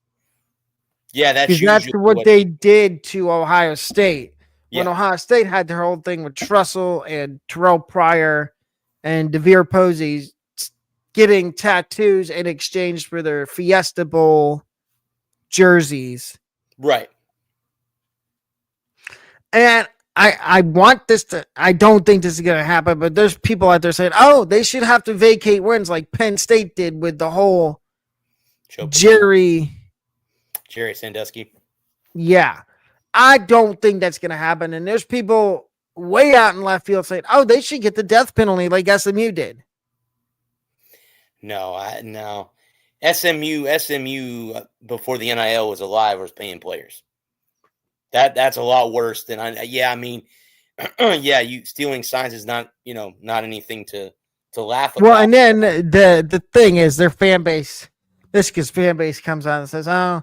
Yeah, that's what they did to Ohio State. When Ohio State had their whole thing with Trussell and Terrell Pryor and DeVere Posey getting tattoos in exchange for their Fiesta Bowl jerseys. Right. And I want this to, I don't think this is going to happen, but there's people out there saying, oh, they should have to vacate wins like Penn State did with the whole Jerry Sandusky. Yeah. I don't think that's going to happen. And there's people way out in left field saying, oh, they should get the death penalty like SMU did. No. SMU before the NIL was alive was paying players. That's a lot worse than you stealing signs is not anything to laugh about. Well, and then the thing is their fan base, because fan base comes out and says, oh,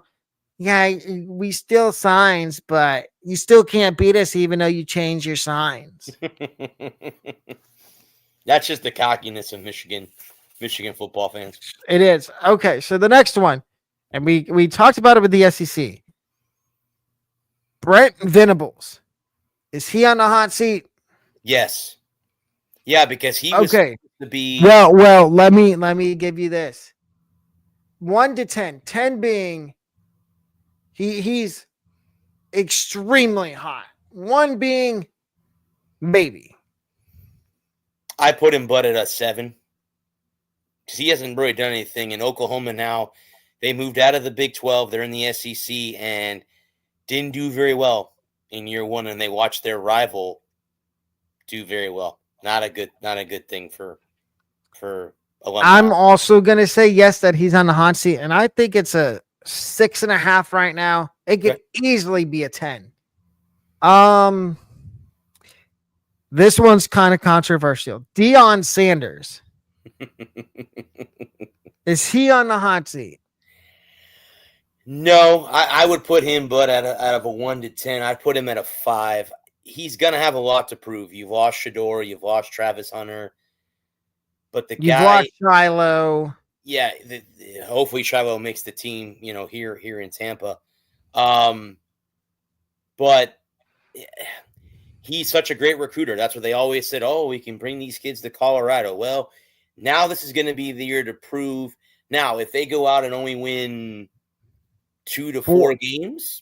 yeah, we steal signs, but you still can't beat us even though you change your signs. That's just the cockiness of Michigan football fans. It is. Okay, so the next one, and we talked about it with the SEC. Brent Venables. Is he on the hot seat? Yes. Yeah, because he was okay. To be well, let me give you this. 1 to 10. 10 being he's extremely hot. 1 being maybe. I put him but at a 7. Because he hasn't really done anything. In Oklahoma now, they moved out of the Big 12. They're in the SEC and didn't do very well in year 1, and they watched their rival do very well. Not a good thing for alumni. I'm also gonna say yes that he's on the hot seat, and I think it's a 6.5 right now. It could easily be a 10. This one's kind of controversial. Deion Sanders. Is he on the hot seat? No, I would put him, but out of a 1 to 10, I'd put him at a 5. He's going to have a lot to prove. You've lost Shador, you've lost Travis Hunter, but you've lost Shiloh. Yeah, hopefully Shiloh makes the team, here in Tampa. But he's such a great recruiter. That's what they always said. Oh, we can bring these kids to Colorado. Well, now this is going to be the year to prove. Now, if they go out and only win 2 to 4 games,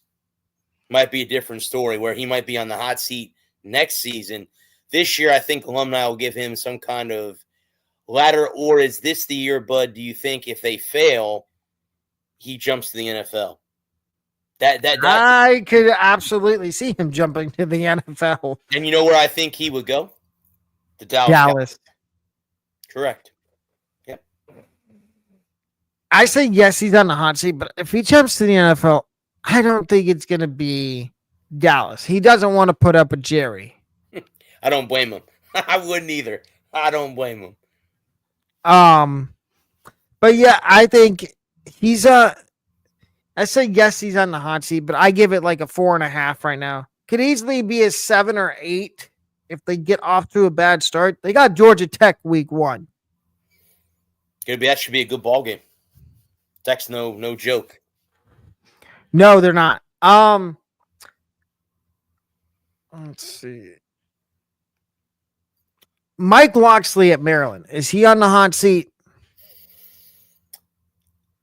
might be a different story where he might be on the hot seat next season. This year, I think alumni will give him some kind of ladder. Or is this the year, Bud? Do you think if they fail, he jumps to the NFL? I could absolutely see him jumping to the NFL. And you know where I think he would go? The Dallas. Cowboys. Correct. Yep. I say yes, he's on the hot seat, but if he jumps to the NFL, I don't think it's going to be Dallas. He doesn't want to put up a Jerry. I don't blame him. I wouldn't either. I don't blame him. But yeah, I think he's I say yes, he's on the hot seat, but I give it like a 4.5 right now. Could easily be a 7 or 8 if they get off to a bad start. They got Georgia Tech week 1. That should be a good ball game. Tech's no joke. No, they're not. Let's see. Mike Locksley at Maryland. Is he on the hot seat?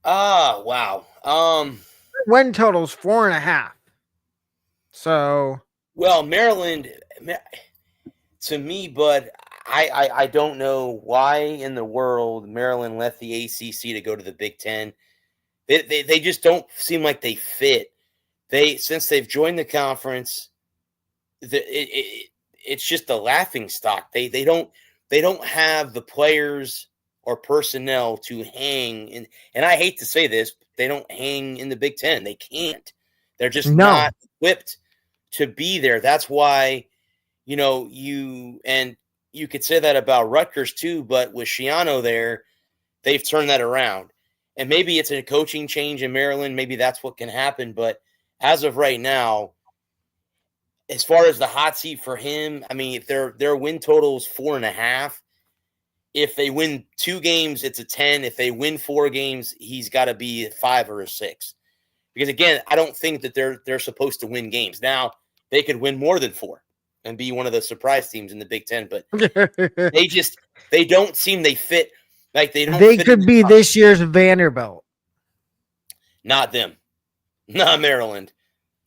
Wow. Win total's 4.5. So, well, Maryland, to me, Bud, I don't know why in the world Maryland left the ACC to go to the Big Ten. They just don't seem like they fit. Since they've joined the conference, it's just a laughing stock. They don't have the players or personnel to hang in. And I hate to say this, they don't hang in the Big Ten. They can't. They're just No. not equipped to be there. That's why, you could say that about Rutgers too, but with Schiano there, they've turned that around. And maybe it's a coaching change in Maryland. Maybe that's what can happen. But as of right now, as far as the hot seat for him, I mean, if their win total is 4.5, if they win 2 games, it's a 10. If they win 4 games, he's got to be a 5 or a 6. Because again, I don't think that they're supposed to win games. Now they could win more than 4 and be one of the surprise teams in the Big Ten, but they don't seem they fit. Like they don't. They could be this year's Vanderbilt. Not them. Not Maryland.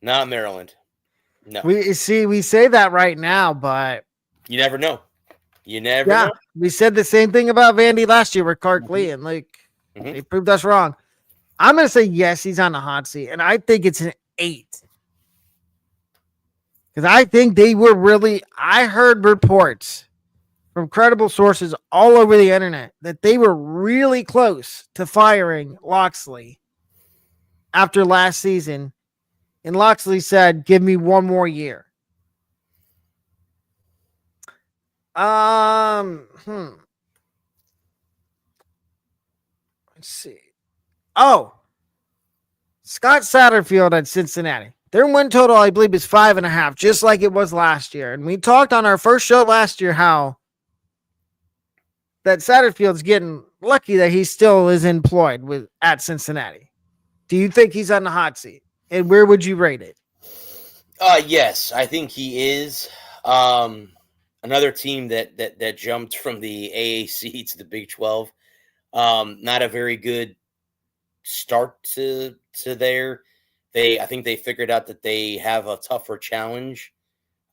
Not Maryland. No. We say that right now, but you never know. You never know. We said the same thing about Vandy last year with Clark Lee, and they proved us wrong. I'm going to say yes, he's on the hot seat, and I think it's an 8. Because I think they were really – I heard reports from credible sources all over the internet that they were really close to firing Loxley after last season, and Loxley said, give me 1 more year. Let's see. Oh, Scott Satterfield at Cincinnati. Their win total, I believe, is 5.5, just like it was last year. And we talked on our first show last year how that Satterfield's getting lucky that he still is employed at Cincinnati. Do you think he's on the hot seat? And where would you rate it? Yes, I think he is. Another team that jumped from the AAC to the Big 12. Not a very good start to there. I think they figured out that they have a tougher challenge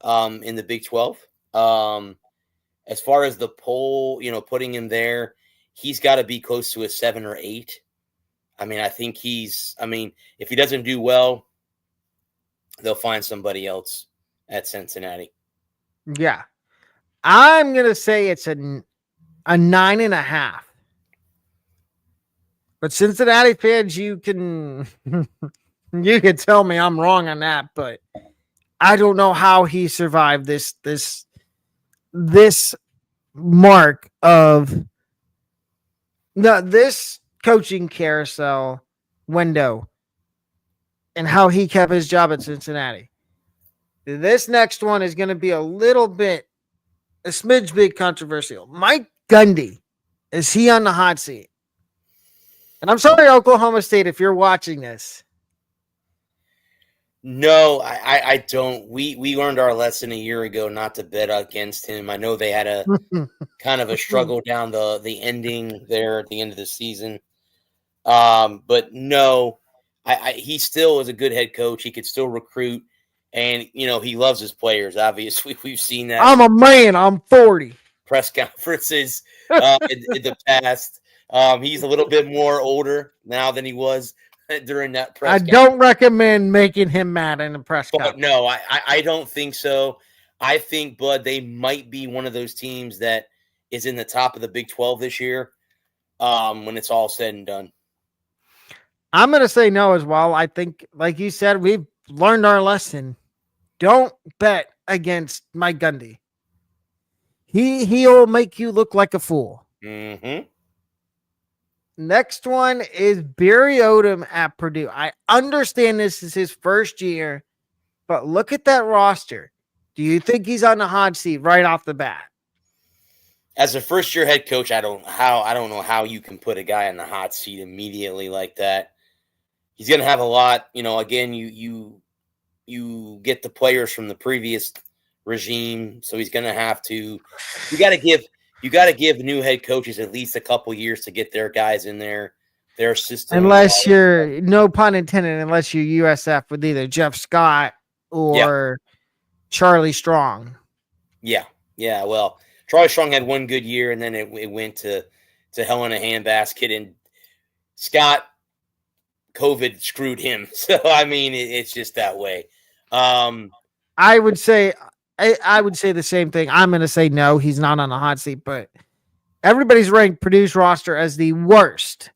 in the Big 12. As far as the poll, putting him there, he's got to be close to a 7 or 8. I mean, I think if he doesn't do well, they'll find somebody else at Cincinnati. Yeah. I'm going to say it's a 9.5. But Cincinnati fans, you can tell me I'm wrong on that, but I don't know how he survived this mark of this coaching carousel window and how he kept his job at Cincinnati. This next one is going to be a smidge bit controversial. Mike Gundy, is he on the hot seat? And I'm sorry, Oklahoma State, if you're watching this. No, I don't. We learned our lesson a year ago not to bet against him. I know they had a kind of a struggle down the ending there at the end of the season. But no, he still is a good head coach. He could still recruit, and he loves his players. Obviously, we've seen that. I'm a man. I'm 40. Press conferences in the past. He's a little bit more older now than he was during that press conference. I don't recommend making him mad in a press conference. No, I don't think so. I think, Bud, they might be one of those teams that is in the top of the Big 12 this year when it's all said and done. I'm going to say no as well. I think, like you said, we've learned our lesson. Don't bet against Mike Gundy. He'll make you look like a fool. Mm-hmm. Next one is Barry Odom at Purdue. I understand this is his first year, but look at that roster. Do you think he's on the hot seat right off the bat? As a first-year head coach, I don't know how you can put a guy on the hot seat immediately like that. He's going to have a lot. Again, you get the players from the previous regime, so he's going to have to. You got to give new head coaches at least a couple years to get their guys in their system. Unless you're, no pun intended, unless you're USF with either Jeff Scott or Charlie Strong. Yeah. Well, Charlie Strong had one good year, and then it went to hell in a handbasket, and Scott, COVID screwed him. So I mean, it's just that way. I would say the same thing. I'm going to say no, he's not on the hot seat, but everybody's ranked Purdue's roster as the worst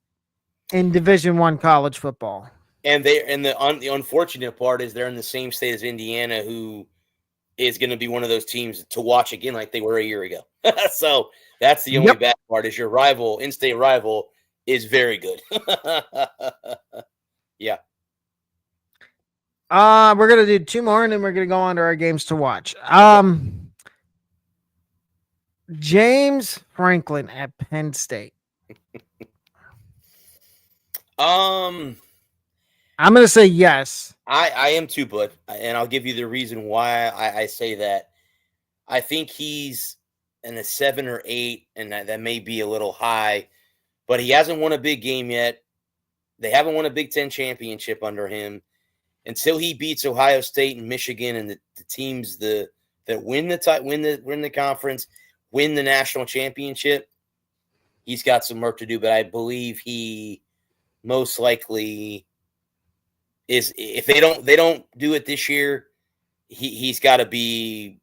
in Division I college football. And the unfortunate part is they're in the same state as Indiana, who is going to be one of those teams to watch again like they were a year ago. So that's the only bad part is your rival, in-state rival, is very good. Yeah. We're gonna do two more, and then we're gonna go on to our games to watch. James Franklin at Penn State. I'm gonna say yes. I am too, bud, and I'll give you the reason why I say that. I think he's in a 7 or 8, and that may be a little high, but he hasn't won a big game yet. They haven't won a Big Ten championship under him. Until he beats Ohio State and Michigan and the teams that win the conference, win the national championship, he's got some work to do. But I believe he most likely is. If they don't do it this year, he's got to be,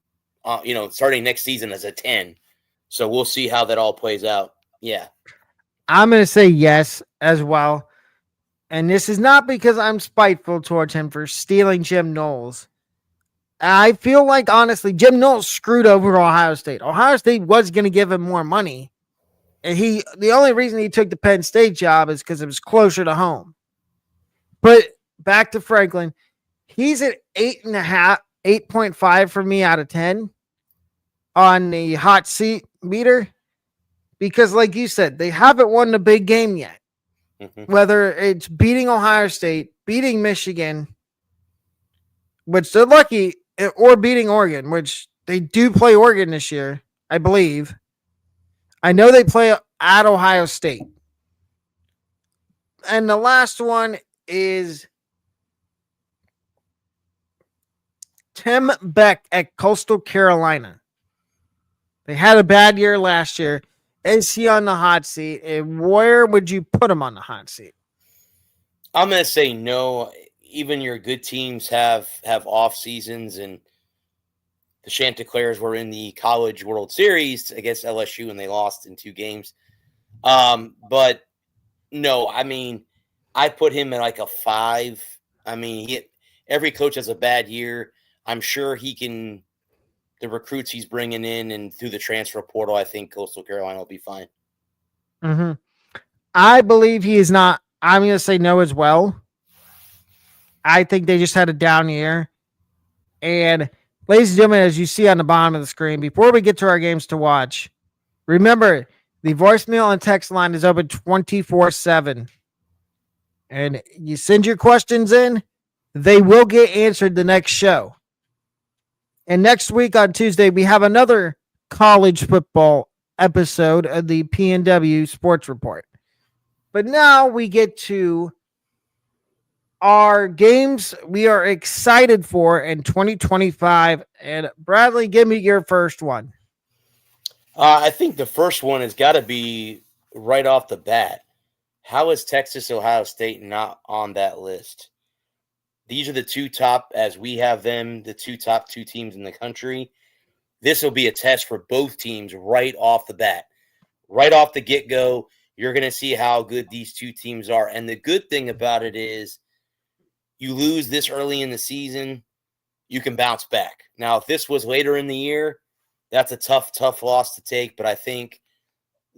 starting next season as a 10. So we'll see how that all plays out. Yeah, I'm gonna say yes as well. And this is not because I'm spiteful towards him for stealing Jim Knowles. I feel like, honestly, Jim Knowles screwed over Ohio State. Ohio State was going to give him more money. And the only reason he took the Penn State job is because it was closer to home. But back to Franklin, he's at 8.5, 8.5 for me out of 10 on the hot seat meter. Because like you said, they haven't won the big game yet. Whether it's beating Ohio State, beating Michigan, which they're lucky, or beating Oregon, which they do play Oregon this year, I believe. I know they play at Ohio State. And the last one is Tim Beck at Coastal Carolina. They had a bad year last year. Is he on the hot seat? And where would you put him on the hot seat? I'm going to say no. Even your good teams have off seasons, and the Chanticleers were in the College World Series against LSU, and they lost in 2 games. But no, I mean, I put him at like a 5. I mean, every coach has a bad year. I'm sure he can. The recruits he's bringing in and through the transfer portal, I think Coastal Carolina will be fine. Mm-hmm. I believe he is not. I'm going to say no as well. I think they just had a down year. And ladies and gentlemen, as you see on the bottom of the screen, before we get to our games to watch, remember the voicemail and text line is open 24/7. And you send your questions in, they will get answered the next show. And next week on Tuesday, we have another college football episode of the PNW Sports Report. But now we get to our games we are excited for in 2025. And Bradley, give me your first one. I think the first one has got to be right off the bat. How is Texas, Ohio State not on that list? These are the two top, as we have them, the top two teams in the country. This will be a test for both teams right off the bat. Right off the get-go, you're going to see how good these two teams are. And the good thing about it is you lose this early in the season, you can bounce back. Now, if this was later in the year, that's a tough loss to take. But I think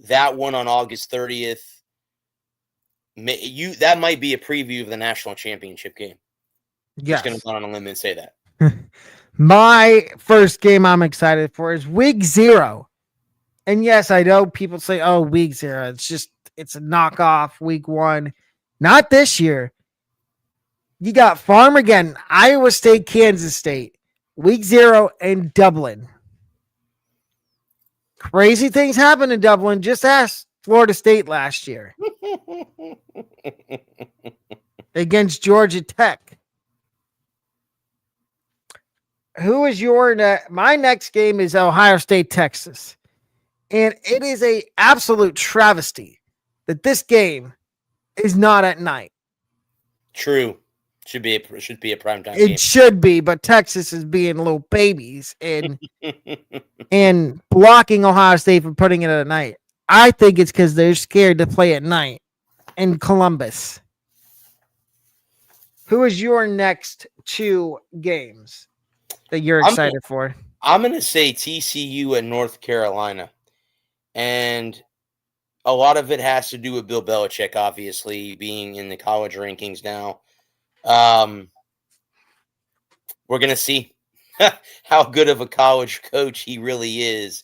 that one on August 30th, that might be a preview of the national championship game. Yes. Just going to go on a limb and say that. My first game I'm excited for is Week 0. And yes, I know people say, oh, Week 0. It's a knockoff Week 1. Not this year. You got Farm again, Iowa State, Kansas State. Week 0 in Dublin. Crazy things happen in Dublin. Just ask Florida State last year. Against Georgia Tech. Who is my next game is Ohio State, Texas. And it is a absolute travesty that this game is not at night. True. Should be a primetime game. It should be, but Texas is being little babies and blocking Ohio State from putting it at night. I think it's because they're scared to play at night in Columbus. Who is your next two games that you're I'm excited for? I'm gonna say TCU and North Carolina, and a lot of it has to do with Bill Belichick, obviously being in the college rankings now. Um, we're gonna see how good of a college coach he really is.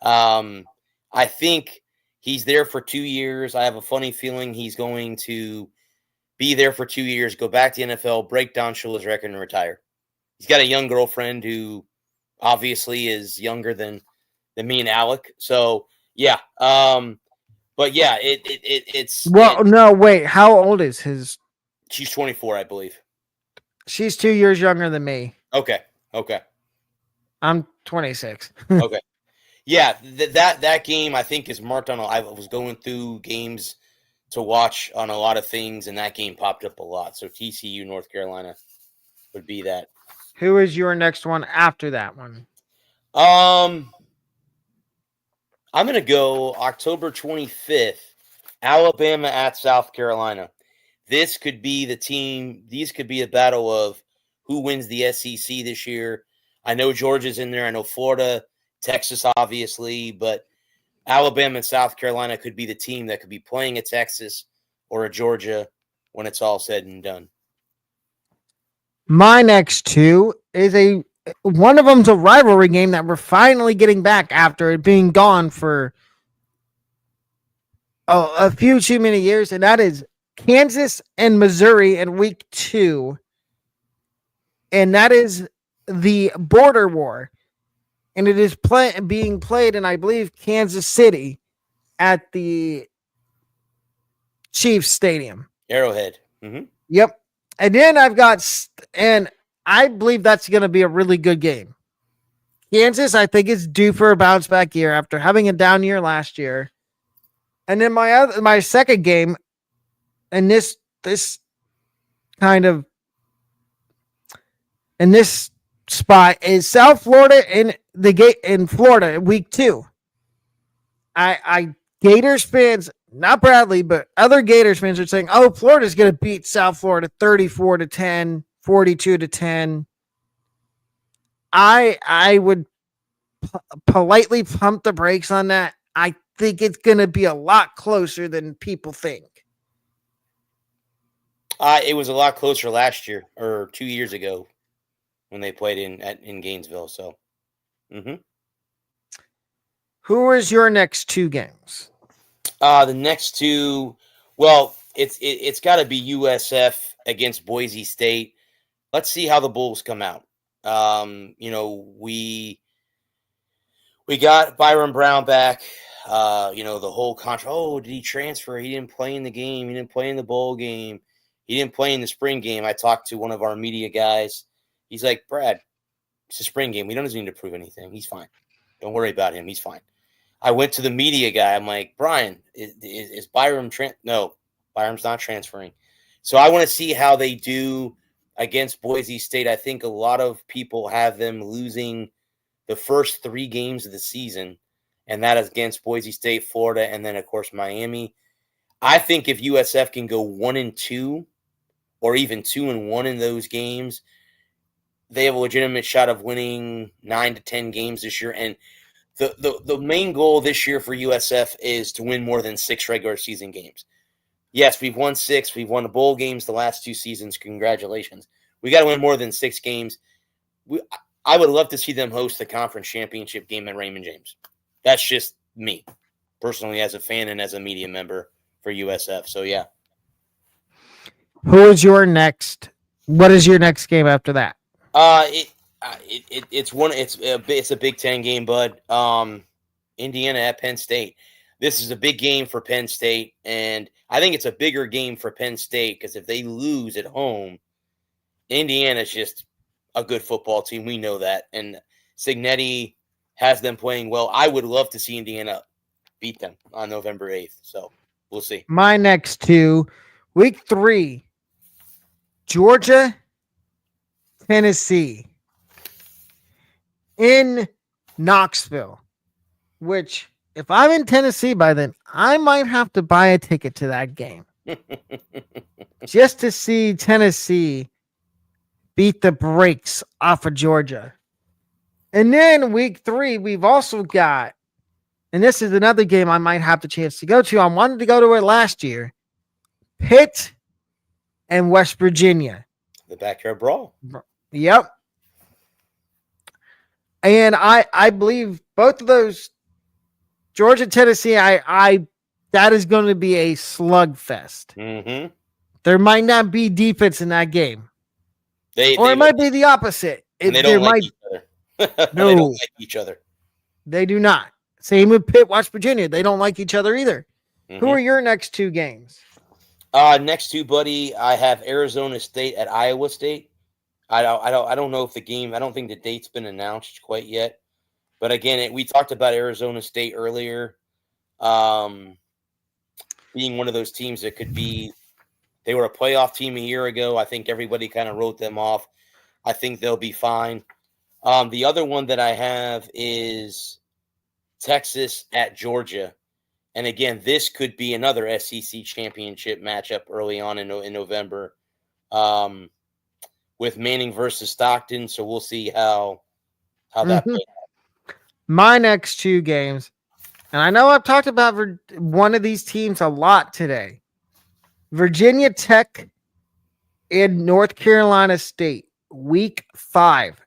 Um, I think he's there for 2 years. I have a funny feeling he's going to be there for 2 years, go back to the NFL, break down Shula's record, and retire. He's got a young girlfriend who obviously is younger than me and Alec. So yeah, but yeah, No, wait. How old is his? she's 24, I believe. She's 2 years younger than me. Okay, okay, I'm 26. okay. Yeah, that game I think is marked on. I was going through games to watch on a lot of things, and that game popped up a lot. So TCU North Carolina would be that. Who is your next one after that one? I'm gonna go October 25th, Alabama at South Carolina. This could be the team. These could be a battle of who wins the SEC this year. I know Georgia's in there. I know Florida, Texas, obviously, but Alabama and South Carolina could be the team that could be playing a Texas or a Georgia when it's all said and done. My next two is one of them's a rivalry game that we're finally getting back after it being gone for a few too many years, and that is Kansas and Missouri in week 2. And that is the border war. And it is being played in, I believe, Kansas City at the Chiefs Stadium. Arrowhead. Mm-hmm. Yep. And then I've got, and I believe that's going to be a really good game. Kansas, I think, is due for a bounce back year after having a down year last year. And then my second game, and this kind of in this spot is South Florida in Florida week 2. I Gators fans, not Bradley, but other Gators fans are saying, "Oh, Florida's going to beat South Florida 34-10, 42-10." I would politely pump the brakes on that. I think it's going to be a lot closer than people think. It was a lot closer last year or 2 years ago when they played in Gainesville. So, Who is your next two games? The next two, well, it's got to be USF against Boise State. Let's see how the Bulls come out. We got Byron Brown back. The whole contract. Oh, did he transfer? He didn't play in the game. He didn't play in the bowl game. He didn't play in the spring game. I talked to one of our media guys. He's like, Brad, it's a spring game. We don't need to prove anything. He's fine. Don't worry about him. He's fine. I went to the media guy. I'm like, Brian, is Byron No, Byron's not transferring. So I want to see how they do against Boise State. I think a lot of people have them losing the first 3 games of the season, and that is against Boise State, Florida, and then, of course, Miami. I think if USF can go 1-2 or even 2-1 in those games, they have a legitimate shot of winning 9 to 10 games this year. And the main goal this year for USF is to win more than 6 regular season games. Yes, we've won 6. We've won the bowl games the last 2 seasons. Congratulations. We got to win more than 6 games. I would love to see them host the conference championship game at Raymond James. That's just me, personally, as a fan and as a media member for USF. So, yeah. Who is your next? What is your next game after that? It's a Big Ten game, bud. Indiana at Penn State. This is a big game for Penn State, and I think it's a bigger game for Penn State because if they lose at home, Indiana's just a good football team. We know that, and Cignetti has them playing well. I would love to see Indiana beat them on November 8th. So we'll see. My next two, week 3, Georgia, Tennessee in Knoxville, which if I'm in Tennessee by then, I might have to buy a ticket to that game just to see Tennessee beat the brakes off of Georgia. And then week 3, we've also got, and this is another game I might have the chance to go to. I wanted to go to it last year. Pitt and West Virginia. The backyard brawl. Yep. And I believe both of those, Georgia, Tennessee, that is going to be a slugfest. Mm-hmm. There might not be defense in that game. Or it might be the opposite. And they don't like each other. No. They don't like each other. They do not. Same with Pitt, West Virginia. They don't like each other either. Mm-hmm. Who are your next 2 games? Next 2, buddy, I have Arizona State at Iowa State. I don't know if the game. I don't think the date's been announced quite yet. But again, we talked about Arizona State earlier, being one of those teams that could be. They were a playoff team a year ago. I think everybody kind of wrote them off. I think they'll be fine. The other one that I have is Texas at Georgia. And again, this could be another SEC championship matchup early on in November with Manning versus Stockton. So we'll see how that plays out. My next 2 games, and I know I've talked about one of these teams a lot today. Virginia Tech and North Carolina State, week 5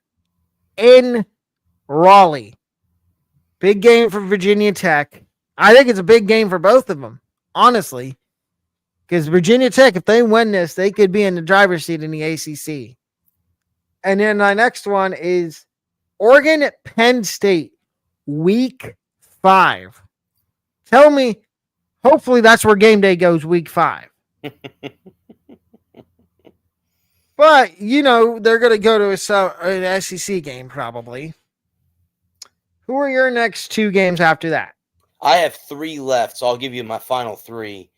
in Raleigh. Big game for Virginia Tech. I think it's a big game for both of them, honestly, because Virginia Tech, if they win this, they could be in the driver's seat in the ACC. And then my next one is Oregon at Penn State, week 5. Tell me, hopefully that's where game day goes, week 5. But, they're going to go to an SEC game probably. Who are your next 2 games after that? I have 3 left, so I'll give you my final 3.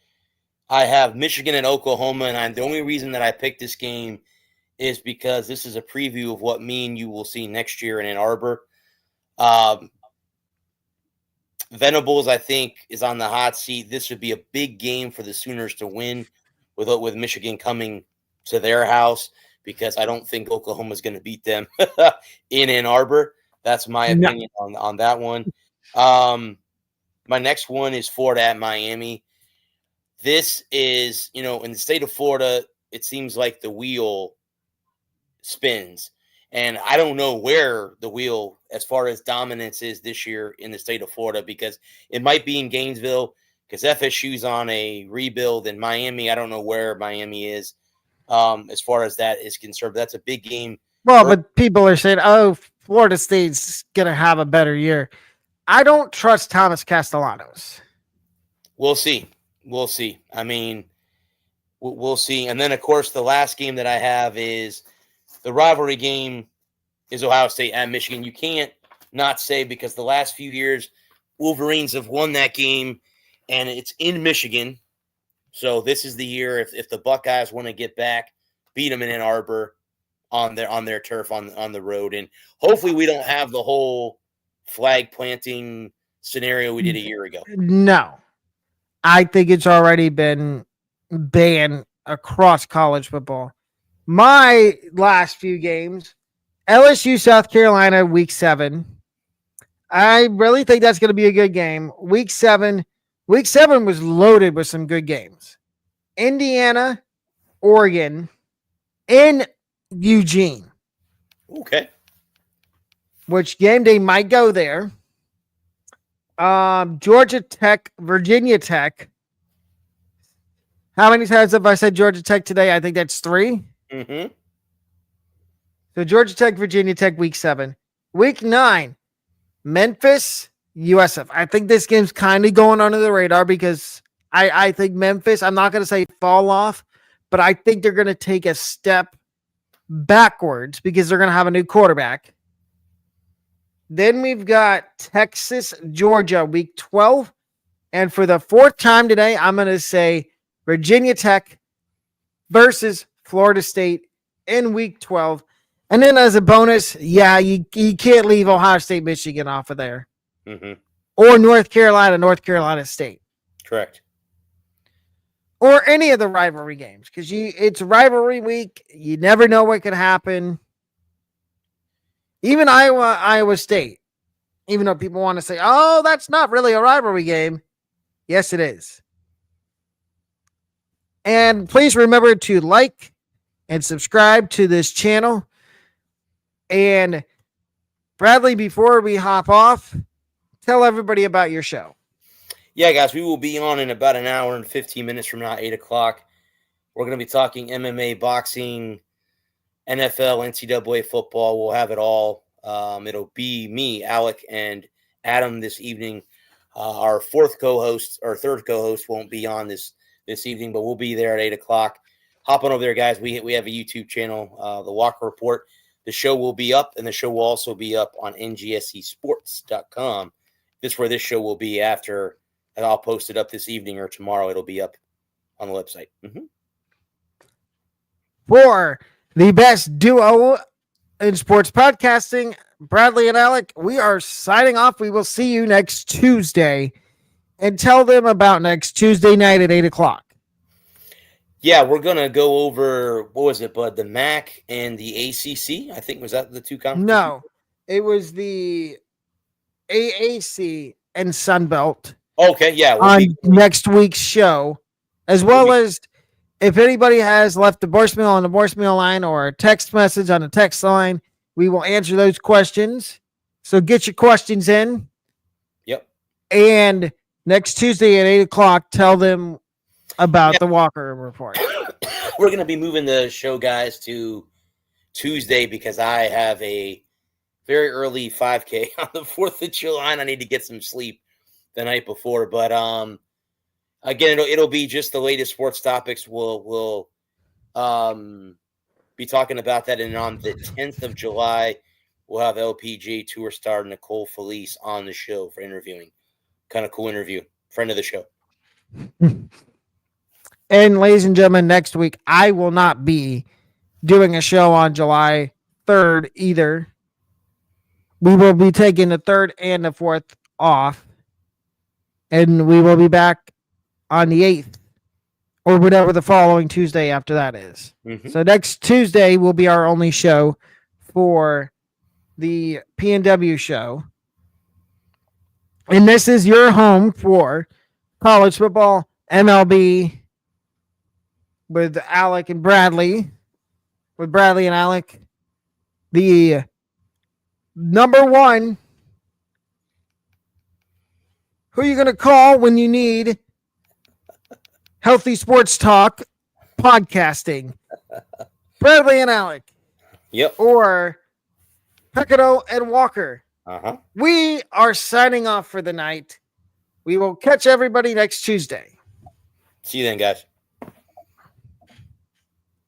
I have Michigan and Oklahoma, and the only reason that I picked this game is because this is a preview of what me and you will see next year in Ann Arbor. Venables, I think, is on the hot seat. This would be a big game for the Sooners to win with Michigan coming to their house, because I don't think Oklahoma is going to beat them in Ann Arbor. That's my opinion on that one. My next one is Florida at Miami. This is, in the state of Florida, it seems like the wheel spins. And I don't know where the wheel, as far as dominance, is this year in the state of Florida, because it might be in Gainesville, because FSU's on a rebuild. In Miami, I don't know where Miami is as far as that is concerned. But that's a big game. Well, but people are saying, Florida State's going to have a better year. I don't trust Thomas Castellanos. We'll see. We'll see. I mean, we'll see. And then, of course, the last game that I have is the rivalry game is Ohio State at Michigan. You can't not say, because the last few years, Wolverines have won that game, and it's in Michigan. So this is the year, if the Buckeyes want to get back, beat them in Ann Arbor on their turf on the road. And hopefully we don't have the whole flag planting scenario we did a year ago. No. I think it's already been banned across college football. My last few games, LSU, South Carolina, week 7. I really think that's going to be a good game. Week 7 was loaded with some good games. Indiana, Oregon, in Eugene. Okay. Which game day might go there. Georgia Tech, Virginia Tech. How many times have I said Georgia Tech today? I think that's 3. Mm-hmm. So Georgia Tech, Virginia Tech, week 7. Week 9, Memphis, USF. I think this game's kind of going under the radar because I think Memphis, I'm not going to say fall off, but I think they're going to take a step backwards because they're going to have a new quarterback. Then we've got Texas, Georgia, week 12. And for the 4th time today, I'm going to say Virginia Tech versus Florida State in week 12. And then as a bonus, you can't leave Ohio State, Michigan off of there. Mm-hmm. or North Carolina State. Correct. Or any of the rivalry games, because it's rivalry week. You never know what could happen. Even Iowa State, even though people want to say, oh, that's not really a rivalry game. Yes, it is. And please remember to like and subscribe to this channel. And Bradley, before we hop off, tell everybody about your show. Yeah, guys, we will be on in about an hour and 15 minutes from now, 8 o'clock. We're going to be talking MMA, boxing, NFL, NCAA football. We'll have it all. It'll be me, Alec, and Adam this evening. Our third co-host won't be on this evening, but we'll be there at 8 o'clock. Hop on over there, guys. We have a YouTube channel, The Walker Report. The show will be up, and the show will also be up on ngsesports.com. This is where this show will be after, and I'll post it up this evening or tomorrow. It'll be up on the website. Mm-hmm. For the best duo in sports podcasting, Bradley and Alec, we are signing off. We will see you next Tuesday. And tell them about next Tuesday night at 8 o'clock. Yeah, we're going to go over, what was it, bud? The MAC and the ACC, I think. Was that the two conferences? No, it was the AAC and Sunbelt. Okay, yeah. On next week's show, as well as if anybody has left a voicemail on the voicemail line or a text message on the text line, we will answer those questions. So get your questions in. Yep. And next Tuesday at 8 o'clock, tell them about the Walker Report. We're going to be moving the show, guys, to Tuesday because I have a very early 5K on the 4th of July, and I need to get some sleep the night before. But again, it'll be just the latest sports topics. We'll be talking about that. And on the 10th of July, we'll have LPG tour star Nicole Felice on the show for interviewing. Kind of cool interview. Friend of the show. And ladies and gentlemen, next week, I will not be doing a show on July 3rd either. We will be taking the 3rd and the 4th off. And we will be back on the 8th or whatever the following Tuesday after that is. Mm-hmm. So next Tuesday will be our only show for the PNW show. And this is your home for college football, MLB, with Alec and Bradley, with Bradley and Alec. The number one, who are you going to call when you need healthy sports talk podcasting? Bradley and Alec. Yep. Or Pequignot and Walker. Uh-huh. We are signing off for the night. We will catch everybody next Tuesday. See you then, guys.